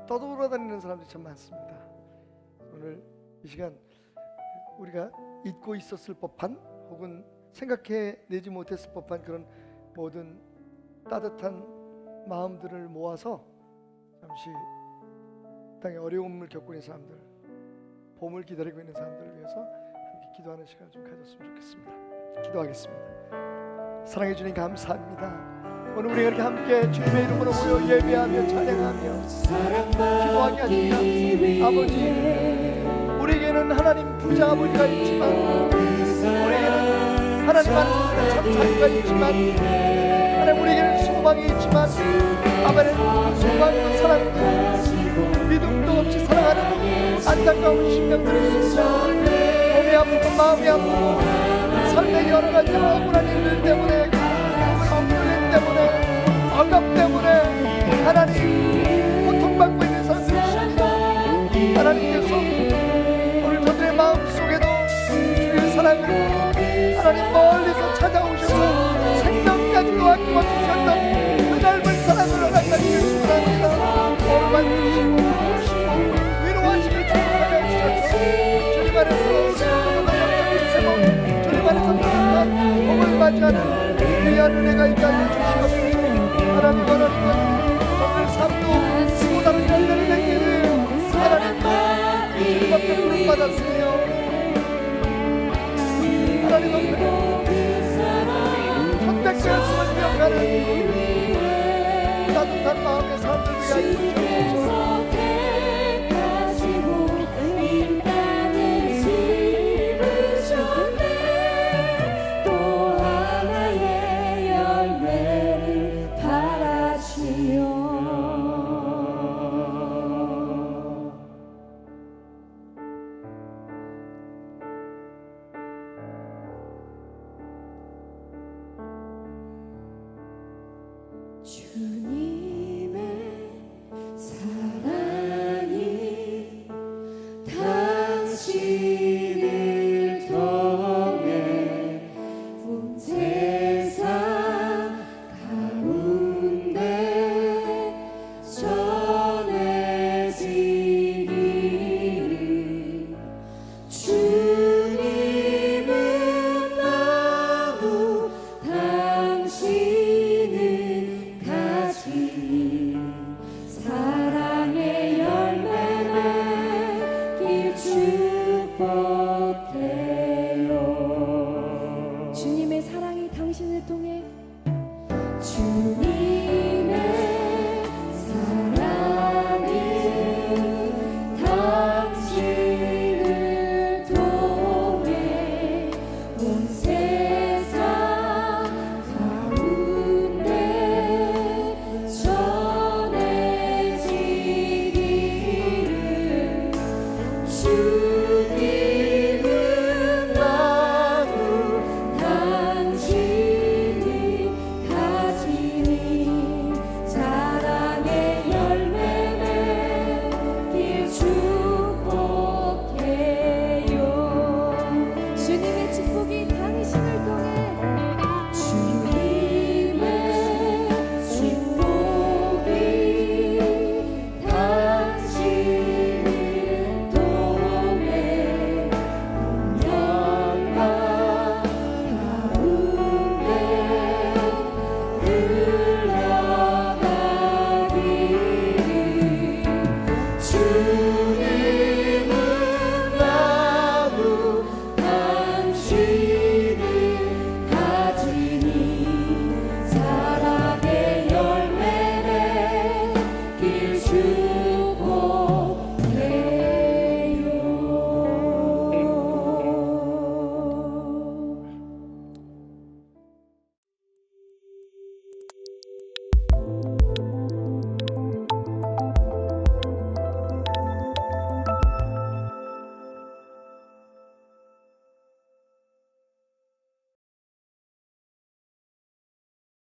떠돌아다니는 사람들이 참 많습니다. 오늘 이 시간 우리가 잊고 있었을 법한 혹은 생각해내지 못했을 법한 그런 모든 따뜻한 마음들을 모아서 잠시 땅에 어려움을 겪고 있는 사람들, 봄을 기다리고 있는 사람들을 위해서 함께 기도하는 시간을 좀 가졌으면 좋겠습니다. 기도하겠습니다. 사랑해 주님 감사합니다. 오늘 우리가 이렇게 함께 주님의 이름으로 모여 예배하며 찬양하며 기도하게 하시니 아버지, 우리에게는 하나님 부자 아버지가 있지만, 우리에게는 하나님 안에서 참 자유가 있지만, 하나님 우리에게는 소망이 있지만, 아버지 소망도 사랑도 믿음도 없이 살아가는 안타까운 심령들이 있습니다. 몸이 아프고 마음이 아프고 삶의 여러 가지 억울한 일들 때문에, 억울함 때문에, 억압 때문에 하나님 고통받고 있는 사람들이 있습니다. 하나님께서 오늘 저들의 마음 속에도 주의 사랑을 하나님 멀리서 찾아오셔서 생명까지도 아끼고 주셨던 그 넓은 사랑을 허락하시길 축원합니다. 오늘만 주시고 위로하시길 축원하여 주셔서 주님 안에서 주님 안에서 따뜻한 봄을 맞이하는 귀한 은혜가 있게 하여 주시옵소서. 하나님 원하는 것 오늘 삶도 또 다른 열매를 맺기를 하나님 주님 앞에 부름받았으며 하나님 앞에 선택되었음을 기억하는 따뜻한 마음의 사람들 위하여